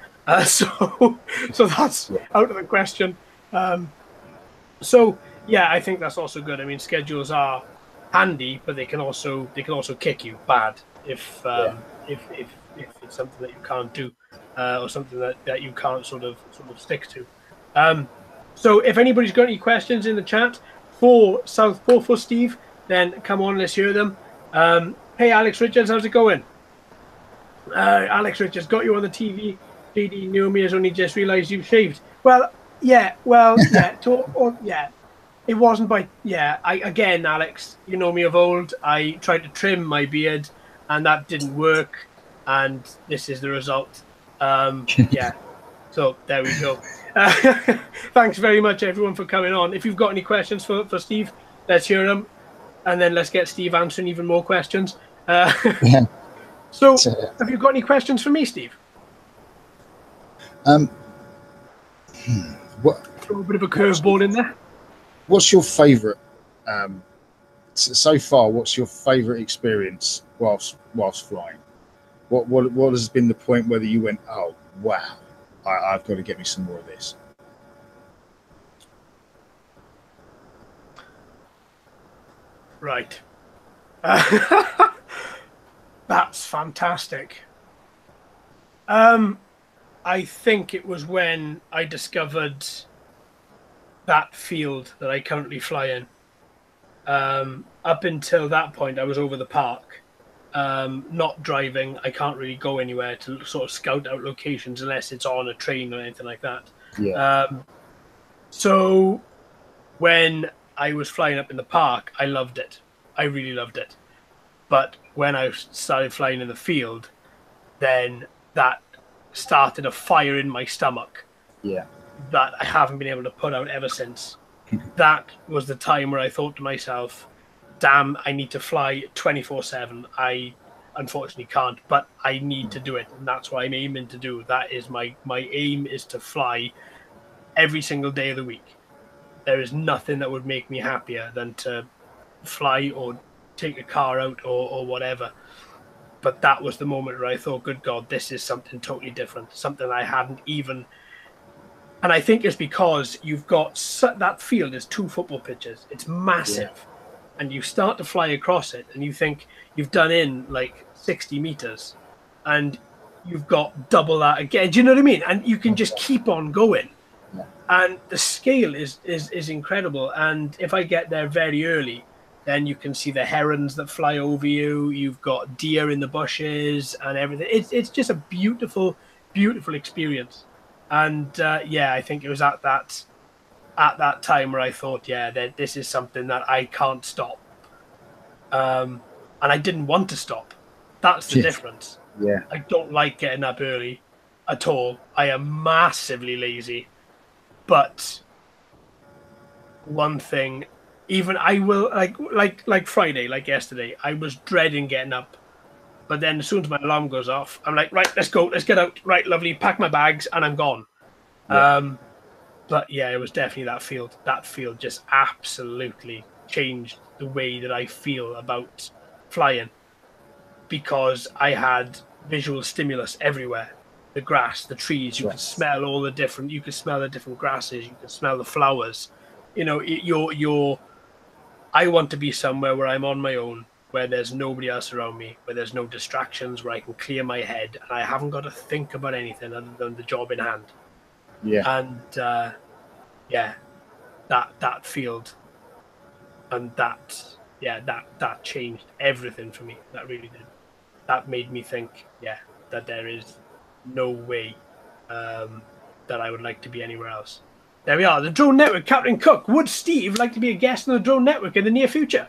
So that's out of the question. So yeah, I think that's also good. I mean, schedules are handy, but they can also kick you bad if it's something that you can't do or something that you can't sort of stick to. So if anybody's got any questions in the chat for SouthPaw, for Steve, then come on, let's hear them. Hey, Alex Richards, how's it going? Alex Richards, got you on the TV. JD Naomi has only just realised you've shaved. Yeah. It wasn't by, again, Alex, you know me of old. I tried to trim my beard and that didn't work. And this is the result. Yeah. So there we go. Thanks very much, everyone, for coming on. If you've got any questions for Steve, let's hear them. And then let's get Steve answering even more questions. So have you got any questions for me, Steve? Throw a bit of a curveball in there. What's your favourite, so far, what's your favourite experience whilst flying? What has been the point where you went, oh, wow, I've got to get me some more of this? Right. That's fantastic. I think it was when I discovered that field that I currently fly in. Up until that point, I was over the park, not driving. I can't really go anywhere to sort of scout out locations unless it's on a train or anything like that. Yeah. So when I was flying up in the park, I loved it. I really loved it. But when I started flying in the field, then that started a fire in my stomach. Yeah. That I haven't been able to put out ever since. That was the time where I thought to myself, damn, I need to fly 24/7. I unfortunately can't, but I need to do it. And that's what I'm aiming to do. That is my aim, is to fly every single day of the week. There is nothing that would make me happier than to fly or take a car out or whatever. But that was the moment where I thought, good God, this is something totally different, something I hadn't even... And I think it's because you've got... That field is 2 football pitches. It's massive. Yeah. And you start to fly across it and you think you've done in like 60 meters and you've got double that again. Do you know what I mean? And you can just keep on going. Yeah. And the scale is incredible. And if I get there very early, then you can see the herons that fly over you. You've got deer in the bushes and everything. It's just a beautiful, beautiful experience. And yeah, I think it was at at that time where I thought, yeah, that this is something that I can't stop. And I didn't want to stop. That's the difference. Yeah. I don't like getting up early at all. I am massively lazy. But one thing, even I will like Friday, like yesterday, I was dreading getting up. But then as soon as my alarm goes off, I'm like, right, let's go, let's get out. Right, lovely, pack my bags, and I'm gone. Yeah. But yeah, it was definitely that field. That field just absolutely changed the way that I feel about flying because I had visual stimulus everywhere. The grass, the trees, you could smell all the different, you could smell the different grasses, you could smell the flowers. You know, I want to be somewhere where I'm on my own, where there's nobody else around me, where there's no distractions, where I can clear my head and I haven't got to think about anything other than the job in hand. Yeah. And yeah, that field and that changed everything for me. That really did. That made me think, yeah, that there is no way that I would like to be anywhere else. There we are, the Drone Network, Captain Cook. Would Steve like to be a guest on the Drone Network in the near future?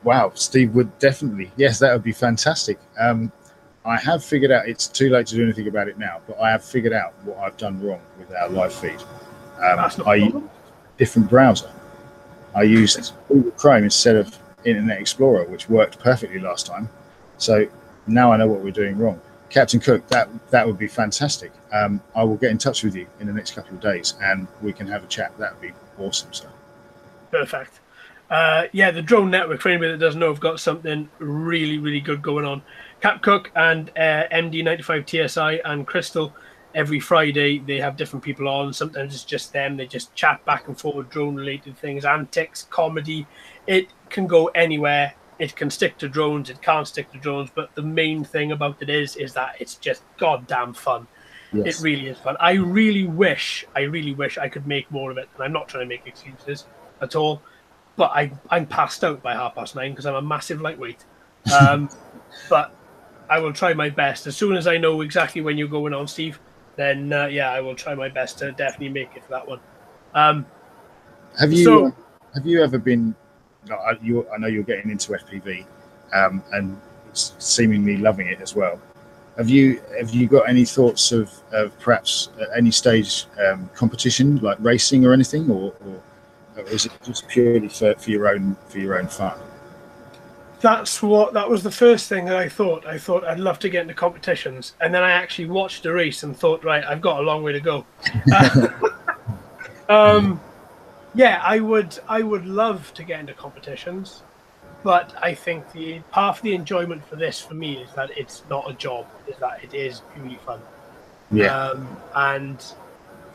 Wow, Steve would definitely. Yes, that would be fantastic. I have figured out, it's too late to do anything about it now, but I have figured out what I've done wrong with our live feed. I use a different browser. I used Google Chrome instead of Internet Explorer, which worked perfectly last time. So now I know what we're doing wrong. Captain Cook, that would be fantastic. I will get in touch with you in the next couple of days and we can have a chat. That would be awesome, sir. Perfect. Yeah, the Drone Network, for anybody that doesn't know, have got something really, really good going on. Cap Cook and MD95 TSI and Crystal, every Friday they have different people on. Sometimes it's just them. They just chat back and forth, drone-related things, antics, comedy. It can go anywhere. It can stick to drones. It can't stick to drones. But the main thing about it is that it's just goddamn fun. Yes. It really is fun. I really wish I could make more of it. And I'm not trying to make excuses at all. But I'm passed out by 9:30 because I'm a massive lightweight. But I will try my best. As soon as I know exactly when you're going on, Steve, then yeah, I will try my best to definitely make it for that one. Have you ever been? I know you're getting into FPV, and seemingly loving it as well. Have you got any thoughts of perhaps at any stage competition like racing or anything, or is it just purely for your own fun? That was the first thing that I thought. I thought I'd love to get into competitions, and then I actually watched the race and thought, right, I've got a long way to go. Yeah, I would love to get into competitions, but I think the half the enjoyment for this for me is that it's not a job, is that it is purely fun. Yeah. And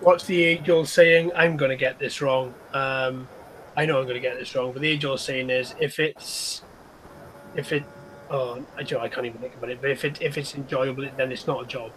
what's the age-old saying? I'm going to get this wrong. I know I'm going to get this wrong, but the age-old saying is I can't even think about it. But if it's enjoyable, then it's not a job.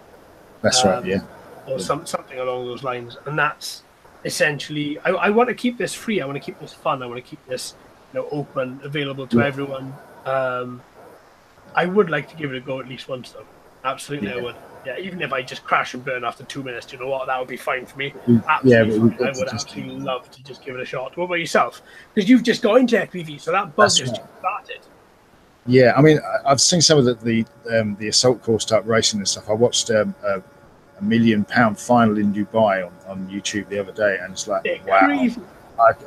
That's right. Yeah. Or something along those lines, and that's essentially. I want to keep this free. I want to keep this fun. I want to keep this, open, available to everyone. I would like to give it a go at least once, though. Absolutely, I would. Yeah, even if I just crash and burn after 2 minutes, you know what? That would be fine for me. Absolutely fine. I would absolutely love to just give it a shot. What about yourself? Because you've just got into FPV, so that buzz just started. Yeah, I mean, I've seen some of the assault course type racing and stuff. I watched a £1 million final in Dubai on YouTube the other day, and it's like, wow,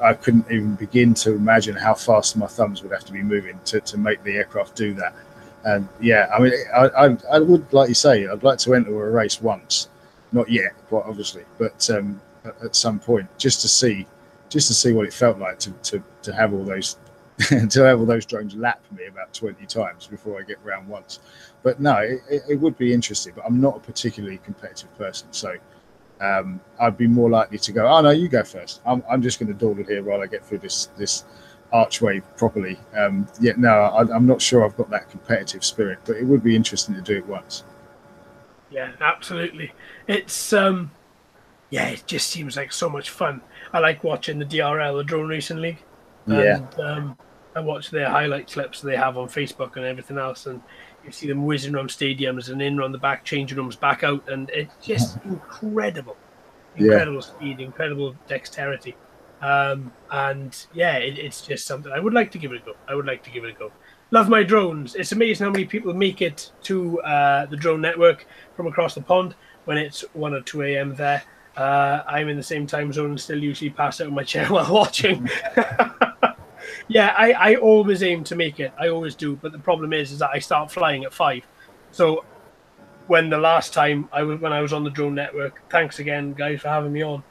I couldn't even begin to imagine how fast my thumbs would have to be moving to make the aircraft do that. And yeah, I mean, I would, like you say, I'd like to enter a race once, not yet, quite obviously, but at some point, just to see what it felt like to have all those. To have all those drones lap me about 20 times before I get round once. But no, it would be interesting, but I'm not a particularly competitive person, so I'd be more likely to go, oh no, you go first. I'm just going to dawdle here while I get through this archway properly. I'm not sure I've got that competitive spirit, but it would be interesting to do it once. Yeah, absolutely. It's it just seems like so much fun. I like watching the DRL, the Drone Racing League. And, I watch their highlight clips they have on Facebook and everything else, and you see them whizzing around stadiums and in around the back, changing rooms, back out, and it's just incredible speed, incredible dexterity. And yeah, it's just something I would like to give it a go. I would like to give it a go. Love my drones. It's amazing how many people make it to the drone network from across the pond when it's 1 or 2 a.m. there. I'm in the same time zone and still usually pass out in my chair while watching. Yeah, I always aim to make it. I always do. But the problem is that I start flying at 5. So when the last time when I was on the drone network, thanks again, guys, for having me on.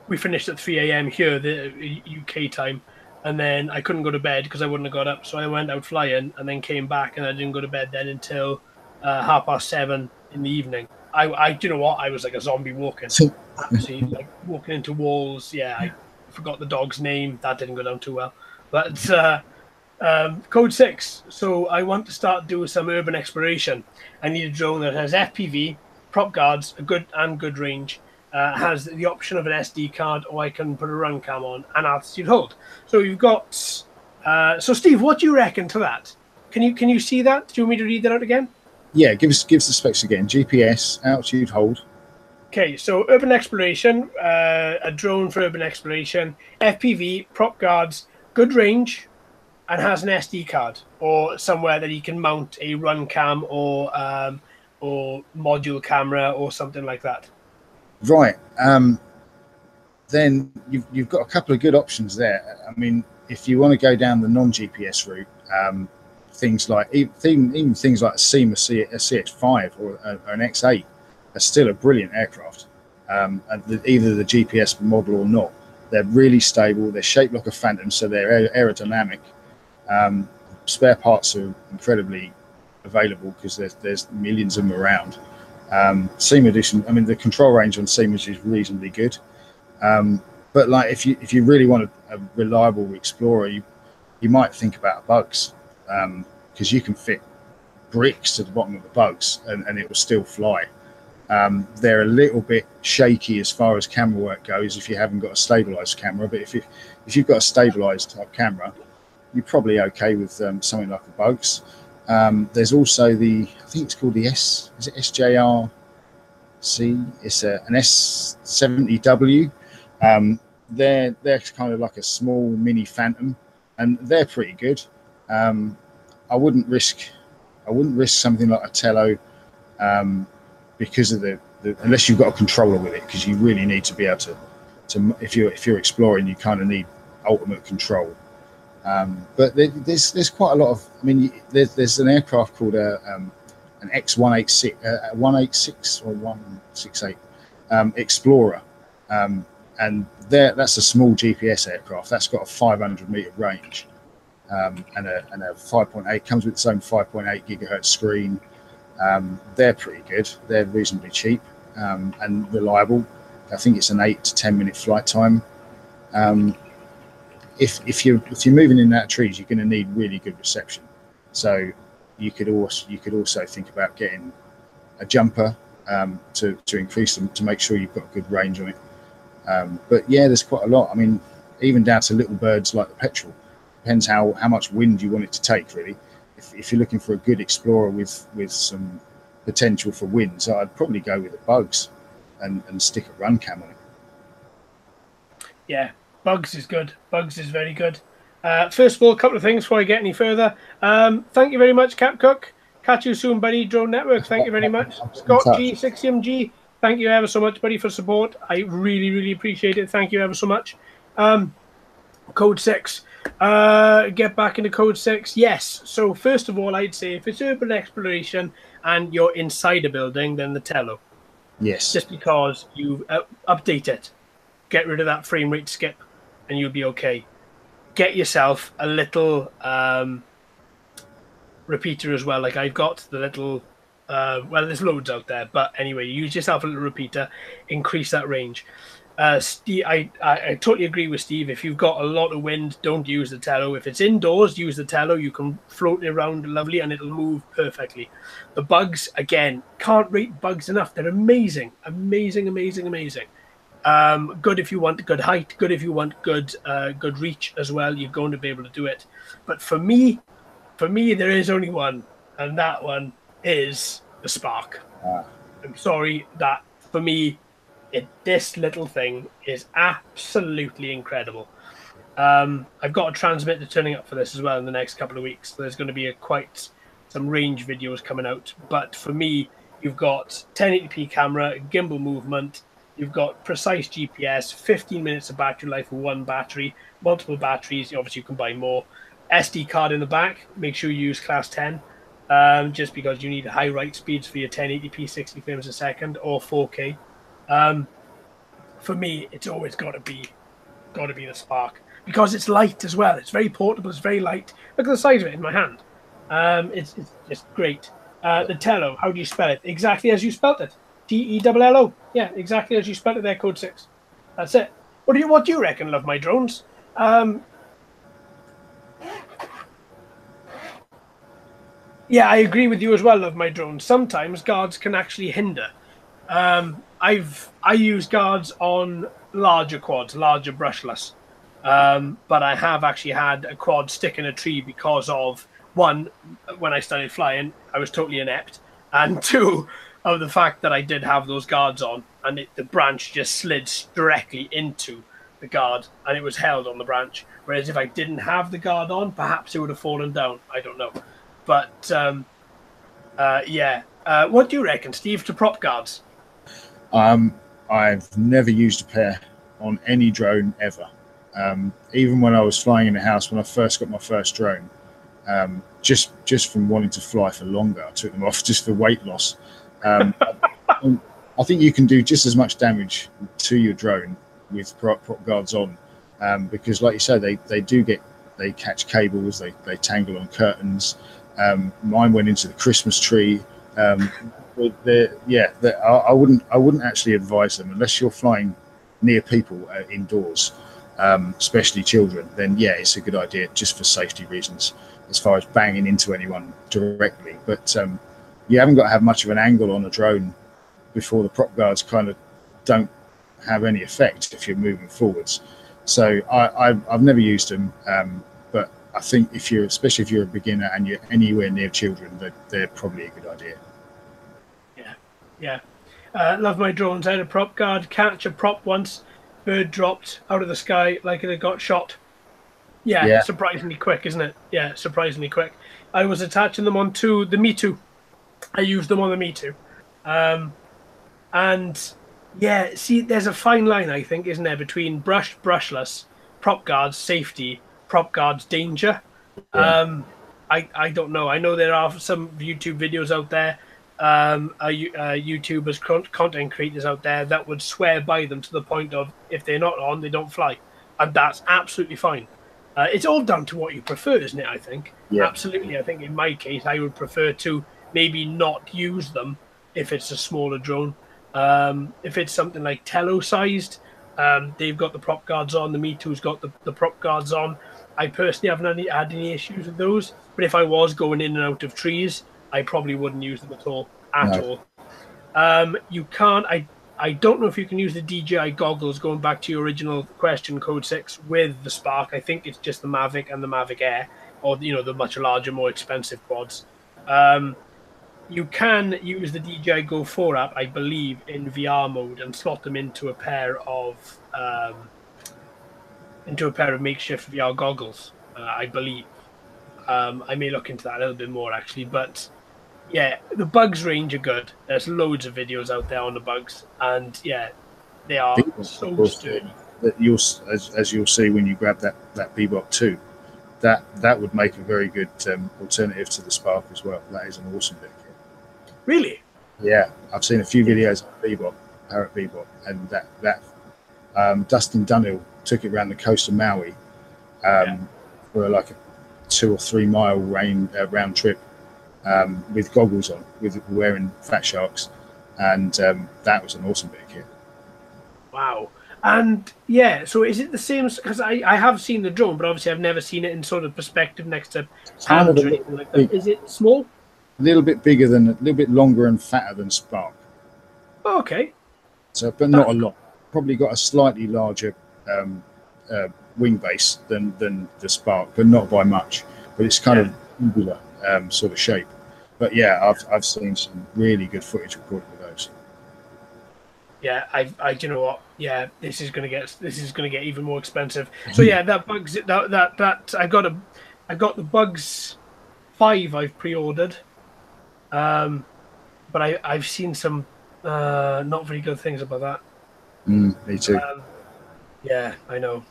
We finished at 3 a.m. here, the UK time, and then I couldn't go to bed because I wouldn't have got up. So I went out flying and then came back, and I didn't go to bed then until 7:30 in the evening. You know what? I was like a zombie walking, absolutely like walking into walls. Yeah, I forgot the dog's name. That didn't go down too well. But Code 6. So I want to start doing some urban exploration. I need a drone that has FPV, prop guards, a good range. Has the option of an SD card, or I can put a run cam on and altitude hold. So you've got. So Steve, what do you reckon to that? Can you see that? Do you want me to read that out again? Yeah, give us the specs again. GPS, altitude hold. Okay, so urban exploration, a drone for urban exploration, FPV, prop guards, good range, and has an SD card or somewhere that you can mount a run cam or module camera or something like that. Right. Then you've got a couple of good options there. I mean, if you want to go down the non-GPS route, things like even things like a SEMA CX5 or an X8 are still a brilliant aircraft. And either the GPS model or not, they're really stable. They're shaped like a Phantom, so they're aerodynamic. Spare parts are incredibly available because there's millions of them around. SEMA edition, I mean, the control range on SEMAs is reasonably good. But like if you really want a reliable Explorer, you might think about bugs, because you can fit bricks to the bottom of the bugs and it will still fly. They're a little bit shaky as far as camera work goes if you haven't got a stabilized camera, but if you've got a stabilized type camera, you're probably okay with something like the bugs. There's also I think it's called the SJRC. It's an S70W. They're kind of like a small mini Phantom, and they're pretty good. I wouldn't risk something like a Tello, because of the unless you've got a controller with it, because you really need to be able to if you're exploring, you kind of need ultimate control. But there's quite a lot of. I mean, there's an aircraft called an X186, 186 or 168 Explorer, and that's a small GPS aircraft. That's got a 500-meter range, and a 5.8 comes with its own 5.8 gigahertz screen. They're pretty good. They're reasonably cheap and reliable. I think it's an 8 to 10 minute flight time. If you're moving in and out of trees, you're going to need really good reception. So you could also think about getting a jumper to increase them, to make sure you've got good range on it. But yeah, there's quite a lot. I mean, even down to little birds like the petrel. Depends how much wind you want it to take, really. If you're looking for a good Explorer with some potential for wind, so I'd probably go with the bugs and stick a run cam on it. Yeah, bugs is good. Bugs is very good. First of all, a couple of things before I get any further. Thank you very much, Cap Cook. Catch you soon, buddy. Drone Network, thank you very much. Scott G, 6MG, thank you ever so much, buddy, for support. I really, really appreciate it. Thank you ever so much. Code 6. Get back into Code 6. Yes. So first of all, I'd say if it's urban exploration and you're inside a building, then the Tello. Yes. Just because you update it, get rid of that frame rate skip, and you'll be okay. Get yourself a little repeater as well. Like I've got the little. Well, there's loads out there, but anyway, use yourself a little repeater, increase that range. Steve, I totally agree with Steve. If you've got a lot of wind, don't use the Tello. If it's indoors, use the Tello. You can float it around lovely and it'll move perfectly. The bugs, again, can't rate bugs enough. They're amazing. Amazing, amazing, amazing. Good if you want good height, good if you want good reach as well. You're going to be able to do it. But for me, there is only one, and that one is the Spark. I'm sorry, that for me This little thing is absolutely incredible. I've got a transmitter turning up for this as well in the next couple of weeks. So there's going to be quite some range videos coming out. But for me, you've got 1080p camera, gimbal movement, you've got precise GPS, 15 minutes of battery life with one battery, multiple batteries. Obviously, you can buy more. SD card in the back. Make sure you use class 10, just because you need high write speeds for your 1080p 60 frames a second or 4K. For me, it's always got to be the Spark, because it's light as well. It's very portable. It's very light. Look at the size of it in my hand. It's just great. The Tello, how do you spell it? Exactly as you spelt it. Tello. Yeah, exactly as you spelled it there, Code 6. That's it. What do you reckon, Love My Drones? Yeah, I agree with you as well, Love My Drones. Sometimes guards can actually hinder. I use guards on larger quads, larger brushless. But I have actually had a quad stick in a tree because of, one, when I started flying, I was totally inept, and two, of the fact that I did have those guards on, and the branch just slid directly into the guard, and it was held on the branch. Whereas if I didn't have the guard on, perhaps it would have fallen down. I don't know. But, yeah. What do you reckon, Steve, to prop guards? I've never used a pair on any drone ever. Even when I was flying in the house, when I first got my first drone, just from wanting to fly for longer, I took them off just for weight loss. I think you can do just as much damage to your drone with prop guards on, because, like you say, they catch cables, they tangle on curtains. Mine went into the Christmas tree. I wouldn't actually advise them unless you're flying near people indoors, especially children. Then yeah, it's a good idea just for safety reasons, as far as banging into anyone directly. But you haven't got to have much of an angle on a drone before the prop guards kind of don't have any effect if you're moving forwards. So I've never used them, but I think especially if you're a beginner and you're anywhere near children, they're probably a good idea. Yeah. Love My Drones. I had a prop guard catch a prop once. Bird dropped out of the sky like it had got shot. Yeah, surprisingly quick, isn't it? Yeah, surprisingly quick. I was attaching them onto the Me Too. I used them on the Me Too. And yeah, see, there's a fine line, I think, isn't there, between brushless, prop guards, safety, prop guards, danger. Yeah. I don't know. I know there are some YouTube videos out there, YouTubers, content creators out there that would swear by them to the point of, if they're not on, they don't fly. And that's absolutely fine. It's all down to what you prefer, isn't it, I think? Yeah. Absolutely. I think in my case, I would prefer to maybe not use them if it's a smaller drone. If it's something like Tello-sized, they've got the prop guards on. The Me Too's got the prop guards on. I personally haven't had any issues with those. But if I was going in and out of trees, I probably wouldn't use them at all. You can't. I don't know if you can use the DJI goggles, going back to your original question, Code 6, with the Spark. I think it's just the Mavic and the Mavic Air, or the much larger, more expensive quads. You can use the DJI Go 4 app, I believe, in VR mode and slot them into a pair of makeshift VR goggles. I believe. I may look into that a little bit more, actually, but. Yeah, the bugs range are good. There's loads of videos out there on the bugs, and yeah, they are so sturdy. As you'll see when you grab that Bebop 2, that would make a very good alternative to the Spark as well. That is an awesome bit kit. Really? Yeah, I've seen a few videos of Bebop, Parrot Bebop, and that Dustin Dunhill took it around the coast of Maui for like a 2 or 3 mile round trip. With goggles on, with wearing Fat Sharks, and that was an awesome bit of kit. Wow. And yeah, so is it the same? Because I have seen the drone, but obviously I've never seen it in sort of perspective next to hands or anything like that. Is it small? A little bit longer and fatter than Spark. Oh, okay. So, but not a lot. Probably got a slightly larger wing base than the Spark, but not by much. But it's kind of angular sort of shape. But yeah, I've seen some really good footage recorded with those. you know what? Yeah, this is gonna get even more expensive. So yeah, that bugs that I got the Bugs 5 I've pre-ordered. But I've seen some not very good things about that. Me too. Yeah, I know.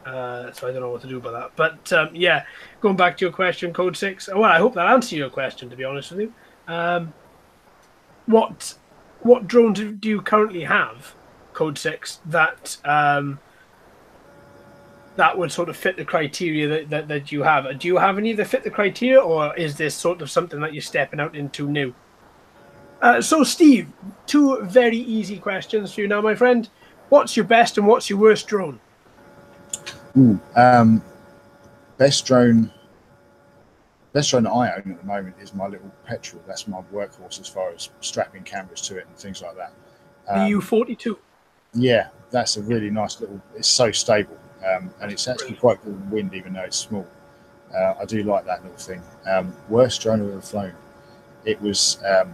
So I don't know what to do about that. But yeah, going back to your question, Code 6. Well, I hope that answers your question, to be honest with you. What drones do you currently have, Code 6, that would sort of fit the criteria that you have? Do you have any that fit the criteria, or is this sort of something that you're stepping out into new? So, Steve, two very easy questions for you now, my friend. What's your best and what's your worst drone? Ooh, best drone that I own at the moment is my little Petrel. That's my workhorse as far as strapping cameras to it and things like that. The U42. Yeah, that's a really nice little. It's so stable, and it's actually quite good in wind, even though it's small. I do like that little thing. Worst drone I've ever flown. It was, I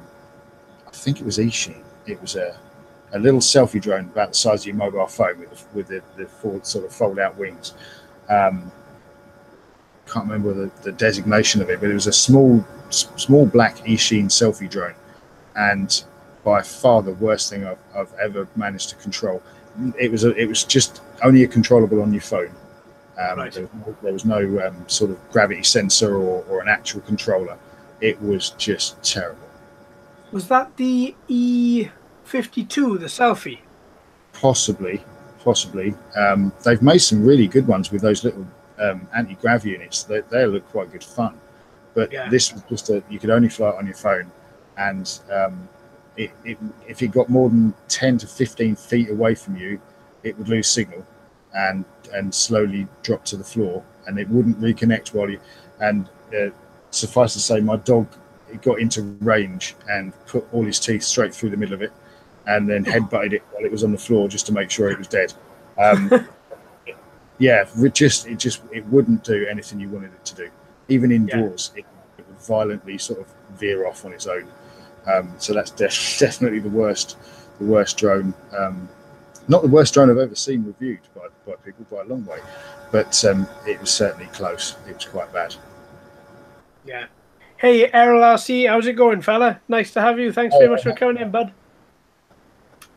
think it was Ishin. It was a little selfie drone about the size of your mobile phone with the four sort of fold out wings. Can't remember the designation of it, but it was a small black Ishin selfie drone, and by far the worst thing I've ever managed to control. It was just only controllable on your phone. Right. There was no sort of gravity sensor or an actual controller. It was just terrible. Was that the E52, the selfie? Possibly. They've made some really good ones with those little anti-grav units. They look quite good fun. But this was just you could only fly it on your phone, and if it got more than 10 to 15 feet away from you, it would lose signal and slowly drop to the floor, and it wouldn't reconnect while you. And suffice to say, my dog got into range and put all his teeth straight through the middle of it, and then headbutted it while it was on the floor just to make sure it was dead. It wouldn't do anything you wanted it to do. Even indoors, it would violently sort of veer off on its own. So that's definitely the worst drone. Not the worst drone I've ever seen reviewed by people by a long way, but it was certainly close. It was quite bad. Yeah. Hey, Errol RC, how's it going, fella? Nice to have you. Thanks very much for coming in, bud.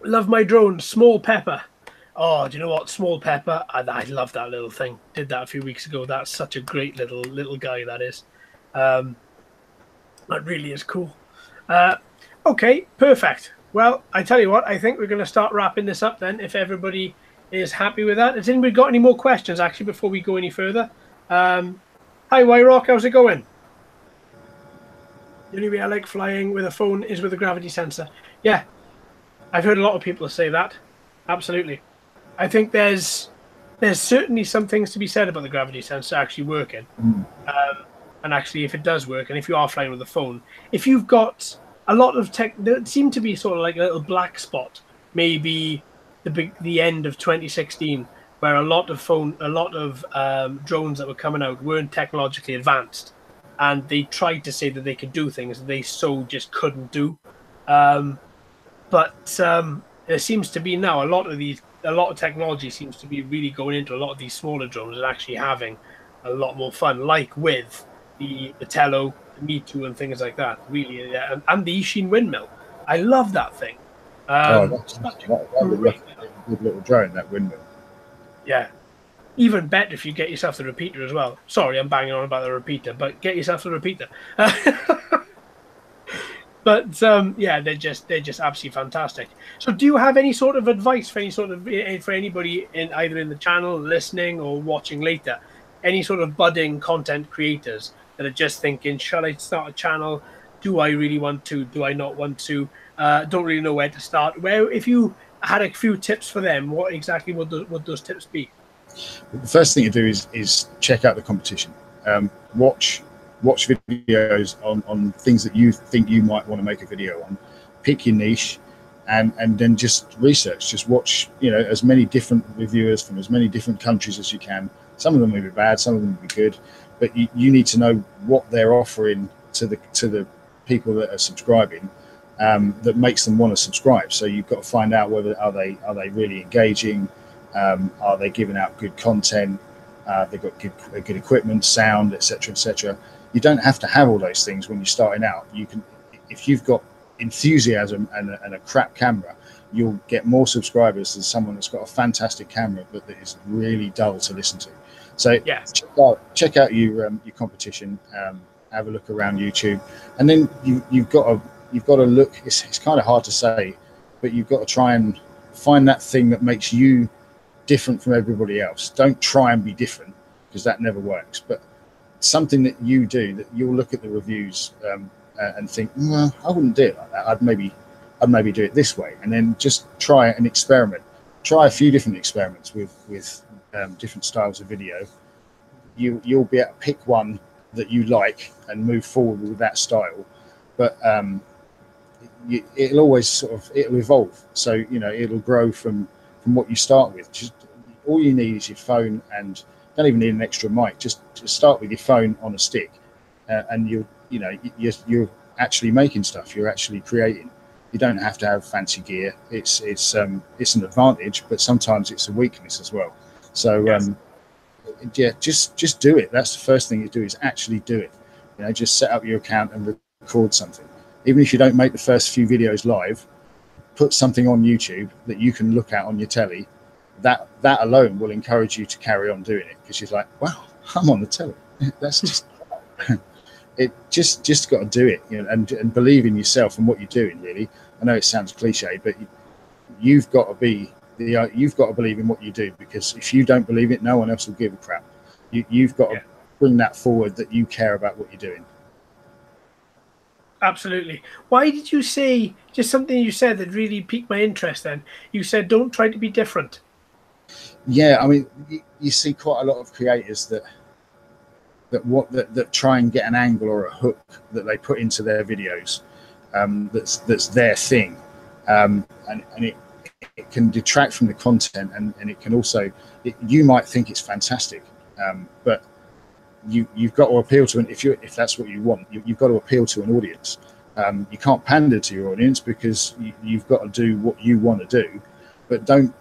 Love my drone, Small Pepper. Oh, do you know what? Small Pepper, I love that little thing. Did that a few weeks ago. That's such a great little guy, that is. That really is cool. Okay, perfect. Well, I tell you what, I think we're going to start wrapping this up then, if everybody is happy with that. Has anybody got any more questions, actually, before we go any further? Hi, Y-Rock, how's it going? The only way I like flying with a phone is with a gravity sensor. Yeah, I've heard a lot of people say that. Absolutely. I think there's certainly some things to be said about the gravity sensor actually working. And actually, if it does work, and if you are flying with a phone, if you've got a lot of tech, there seemed to be sort of like a little black spot, maybe the end of 2016, where a lot of drones that were coming out weren't technologically advanced, and they tried to say that they could do things that they just couldn't do. But there seems to be now a lot of technology seems to be really going into a lot of these smaller drones and actually having a lot more fun, like with the Tello, the Me Too, and things like that. Really, and the Ishin windmill. I love that thing. That would be a good little drone, that windmill. Yeah. Even better if you get yourself the repeater as well. Sorry, I'm banging on about the repeater, but get yourself the repeater. But they're just absolutely fantastic. So, do you have any sort of advice for anybody either in the channel listening or watching later? Any sort of budding content creators that are just thinking, shall I start a channel? Do I really want to? Do I not want to? Don't really know where to start. If you had a few tips for them, what exactly would those tips be? The first thing to do is check out the competition. Watch videos on things that you think you might want to make a video on. Pick your niche, and then just research. Just watch as many different reviewers from as many different countries as you can. Some of them will be bad, some of them will be good, but you need to know what they're offering to the people that are subscribing, that makes them want to subscribe. So you've got to find out whether are they really engaging, are they giving out good content, they've got good equipment, sound, etc., etc. You don't have to have all those things when you're starting out. You can, if you've got enthusiasm and a crap camera, you'll get more subscribers than someone that's got a fantastic camera but that is really dull to listen to. So Yeah. check out your competition, have a look around YouTube, and then you've got to look. It's kind of hard to say, but you've got to try and find that thing that makes you different from everybody else. Don't try and be different, because that never works. But something that you do, that you'll look at the reviews and think, well, I wouldn't do it like that. I'd maybe do it this way, and then just try an experiment. Try a few different experiments with different styles of video. You'll be able to pick one that you like and move forward with that style. But it'll always it'll evolve. So it'll grow from what you start with. Just all you need is your phone, and don't even need an extra mic. Just start with your phone on a stick, and you're actually making stuff. You're actually creating. You don't have to have fancy gear. It's an advantage, but sometimes it's a weakness as well. So just do it. That's the first thing you do, is actually do it. Just set up your account and record something. Even if you don't make the first few videos live, put something on YouTube that you can look at on your telly. That alone will encourage you to carry on doing it, because you're like, wow, I'm on the telly. That's just it. Just got to do it, and believe in yourself and what you're doing. Really, I know it sounds cliche, but you've got to believe in what you do, because if you don't believe it, no one else will give a crap. You've got to bring that forward, that you care about what you're doing. Absolutely. Why did you say, just something you said that really piqued my interest then? You said, don't try to be different. Yeah, I mean, you see quite a lot of creators that try and get an angle or a hook that they put into their videos, that's their thing, and it can detract from the content, and it can also, you might think it's fantastic, but you've got to appeal to if that's what you want, you've got to appeal to an audience. You can't pander to your audience, because you've got to do what you want to do, but don't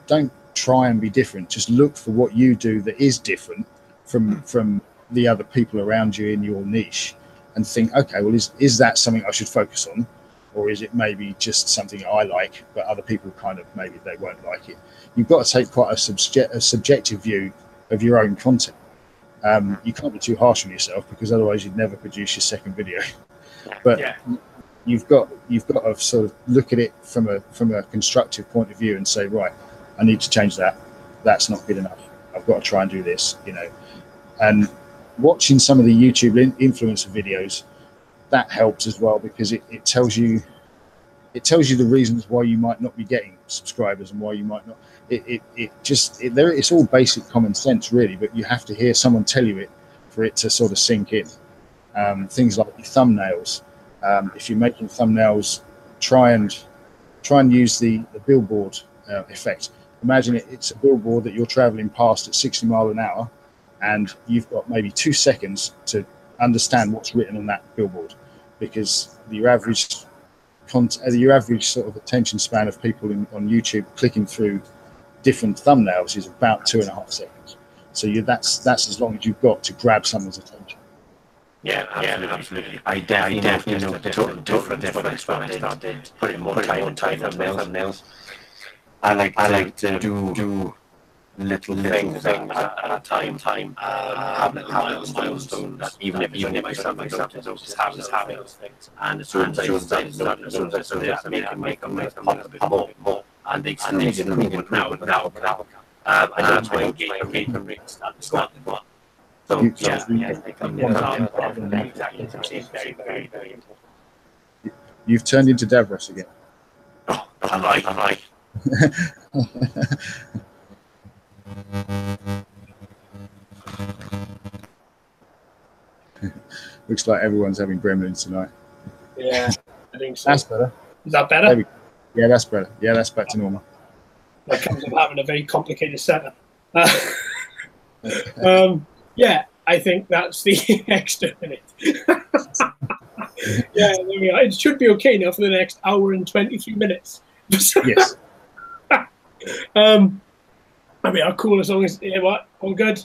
try and be different. Just look for what you do that is different from the other people around you in your niche, and think, okay, well, is that something I should focus on, or is it maybe just something I like but other people maybe they won't like it. You've got to take quite a subjective view of your own content. You can't be too harsh on yourself, because otherwise you'd never produce your second video. But you've got to sort of look at it from a constructive point of view and say, right, I need to change that. That's not good enough. I've got to try and do this, And watching some of the YouTube influencer videos, that helps as well, because it tells you the reasons why you might not be getting subscribers and why you might not. It's all basic common sense, really, but you have to hear someone tell you it for it to sort of sink in. Things like your thumbnails. If you're making thumbnails, try and use the billboard effect. Imagine it's a billboard that you're traveling past at 60 miles an hour, and you've got maybe 2 seconds to understand what's written on that billboard, because your average sort of attention span of people on YouTube clicking through different thumbnails is about 2.5 seconds. So that's as long as you've got to grab someone's attention. Yeah, absolutely. I definitely know the total difference when I started putting more time into thumbnails. I like to do little things at a time. Have little milestones that even if I start myself to just have those things. And as soon as I started that, make them pop a bit more. And they improve now. I know that's my engagement rate started. So exactly. Very important. You've turned into Davros again. Oh, I like. Looks like everyone's having gremlins tonight. Yeah, I think so. That's better. Is that better? Yeah, that's better. Yeah, that's back to normal. That comes of having a very complicated setup. Yeah, I think that's the extra minute. Yeah, there we are. It should be okay now for the next hour and 23 minutes. Yes. I mean, how cool as long as, yeah, what, all good?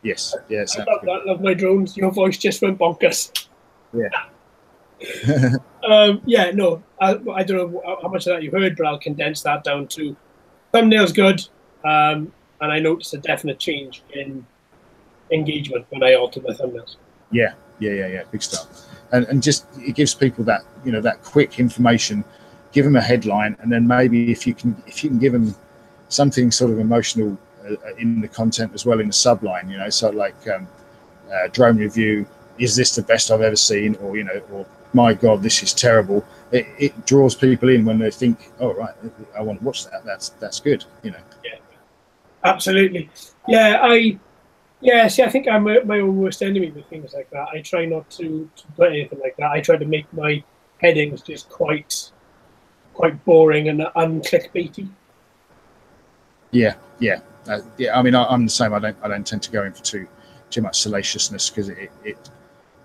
Yes. Yes. I love that, love my drones. Your voice just went bonkers. Yeah. Yeah, no, I don't know how much of that you heard, but I'll condense that down to thumbnails good, and I noticed a definite change in engagement when I altered my thumbnails. Yeah. Big stuff. And just it gives people that, you know, that quick information. Give them a headline, and then maybe if you can give them something sort of emotional in the content as well in the subline, you know, so like drone review, is this the best I've ever seen, or, you know, or my God, this is terrible. It draws people in when they think, oh right, I want to watch that. That's good, you know. Yeah, absolutely. Yeah, see, I think I'm my own worst enemy with things like that. I try not to put anything like that. I try to make my headings just quite boring and unclickbaity. Yeah. I mean, I'm the same. I don't tend to go in for too much salaciousness, because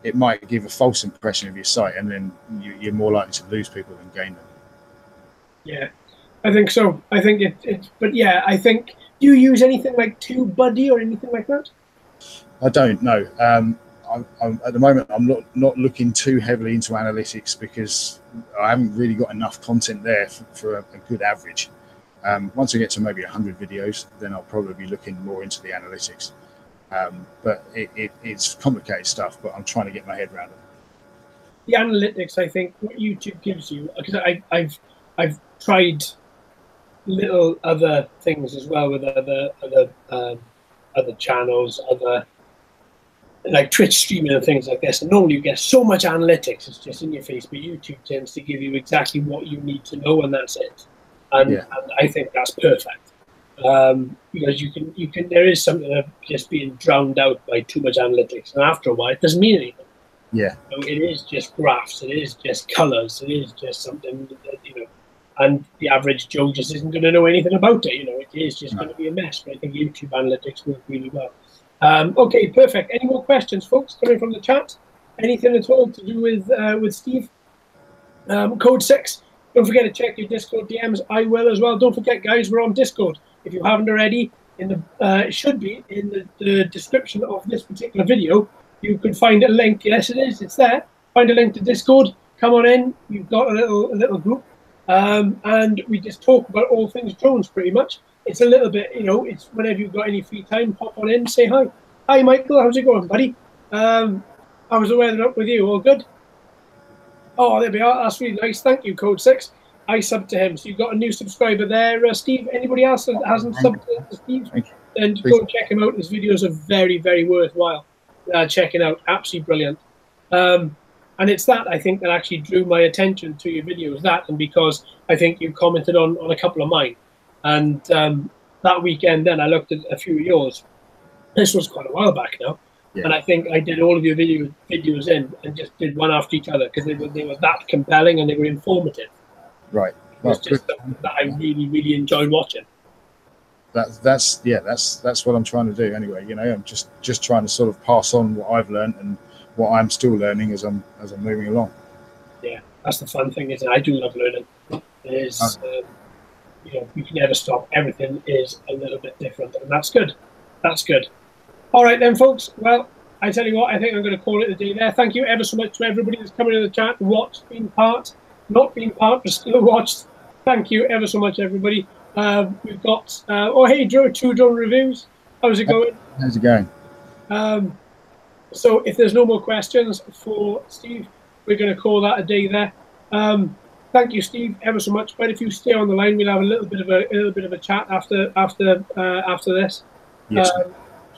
it might give a false impression of your site, and then you're more likely to lose people than gain them. Yeah, I think so. I think it's. But yeah, I think. Do you use anything like TubeBuddy or anything like that? I don't know. I'm at the moment, I'm not looking too heavily into analytics, because I haven't really got enough content there for a good average. Once I get to maybe 100 videos, then I'll probably be looking more into the analytics. But it's complicated stuff, but I'm trying to get my head around it. The analytics, I think, what YouTube gives you, because I've tried little other things as well with other channels, other like Twitch streaming and things like this. And normally you get so much analytics, it's just in your face, but YouTube tends to give you exactly what you need to know, and that's it. And I think that's perfect. Because you can there is something of just being drowned out by too much analytics, and after a while it doesn't mean anything. Yeah. So it is just graphs, it is just colors, it is just something that, you know, and the average Joe just isn't going to know anything about it. You know, it is just going to be a mess. But I think YouTube analytics work really well. Okay, perfect. Any more questions, folks, coming from the chat? Anything at all to do with Steve? Code 6. Don't forget to check your Discord DMs. I will as well. Don't forget, guys, we're on Discord. If you haven't already, it should be in the description of this particular video. You could find a link. Yes, it is. It's there. Find a link to Discord. Come on in. You've got a little group. And we just talk about all things drones, pretty much. It's a little bit, you know, it's whenever you've got any free time, hop on in, say hi. Hi, Michael, how's it going, buddy? How's the weather up with you? All good? Oh, there we are. That's really nice. Thank you, Code 6. I subbed to him. So you've got a new subscriber there, Steve. Anybody else that hasn't subbed to Steve? Then go and check him out. His videos are very, very worthwhile checking out. Absolutely brilliant. And it's that, I think, that actually drew my attention to your videos, that, and because I think you commented on a couple of mine. And that weekend then I looked at a few of yours. This was quite a while back now. Yeah. And I think I did all of your videos in and just did one after each other, because they were that compelling and they were informative. Right. It was just something that I really, really enjoyed watching. That's what I'm trying to do anyway. You know, I'm just trying to sort of pass on what I've learned and what I'm still learning as I'm moving along. Yeah, that's the fun thing, is I do love learning. You know, you can never stop. Everything is a little bit different, and that's good. That's good. All right then, folks. Well, I tell you what, I think I'm going to call it a day there. Thank you ever so much to everybody that's coming in the chat, watched, been part, not been part, but still watched. Thank you ever so much, everybody. We've got, oh, hey, Joe, 2 drone reviews. How's it going? How's it going? So if there's no more questions for Steve, we're going to call that a day there. Thank you, Steve, ever so much. But if you stay on the line, we'll have a little bit of a chat after this, yes,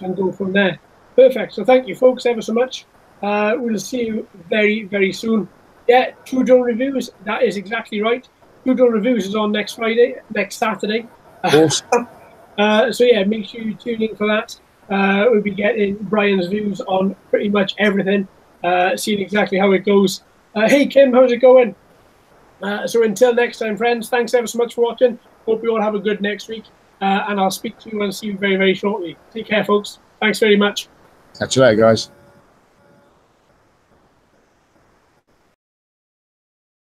and go from there. Perfect. So thank you, folks, ever so much. We'll see you very, very soon. Yeah, True Drone Reviews. That is exactly right. True Drone Reviews is on next Saturday. Awesome. So yeah, make sure you tune in for that. We'll be getting Brian's views on pretty much everything, seeing exactly how it goes. Hey, Kim, how's it going? So until next time, friends, thanks ever so much for watching. Hope you all have a good next week, and I'll speak to you and see you very, very shortly. Take care, folks. Thanks very much. Catch you later, guys.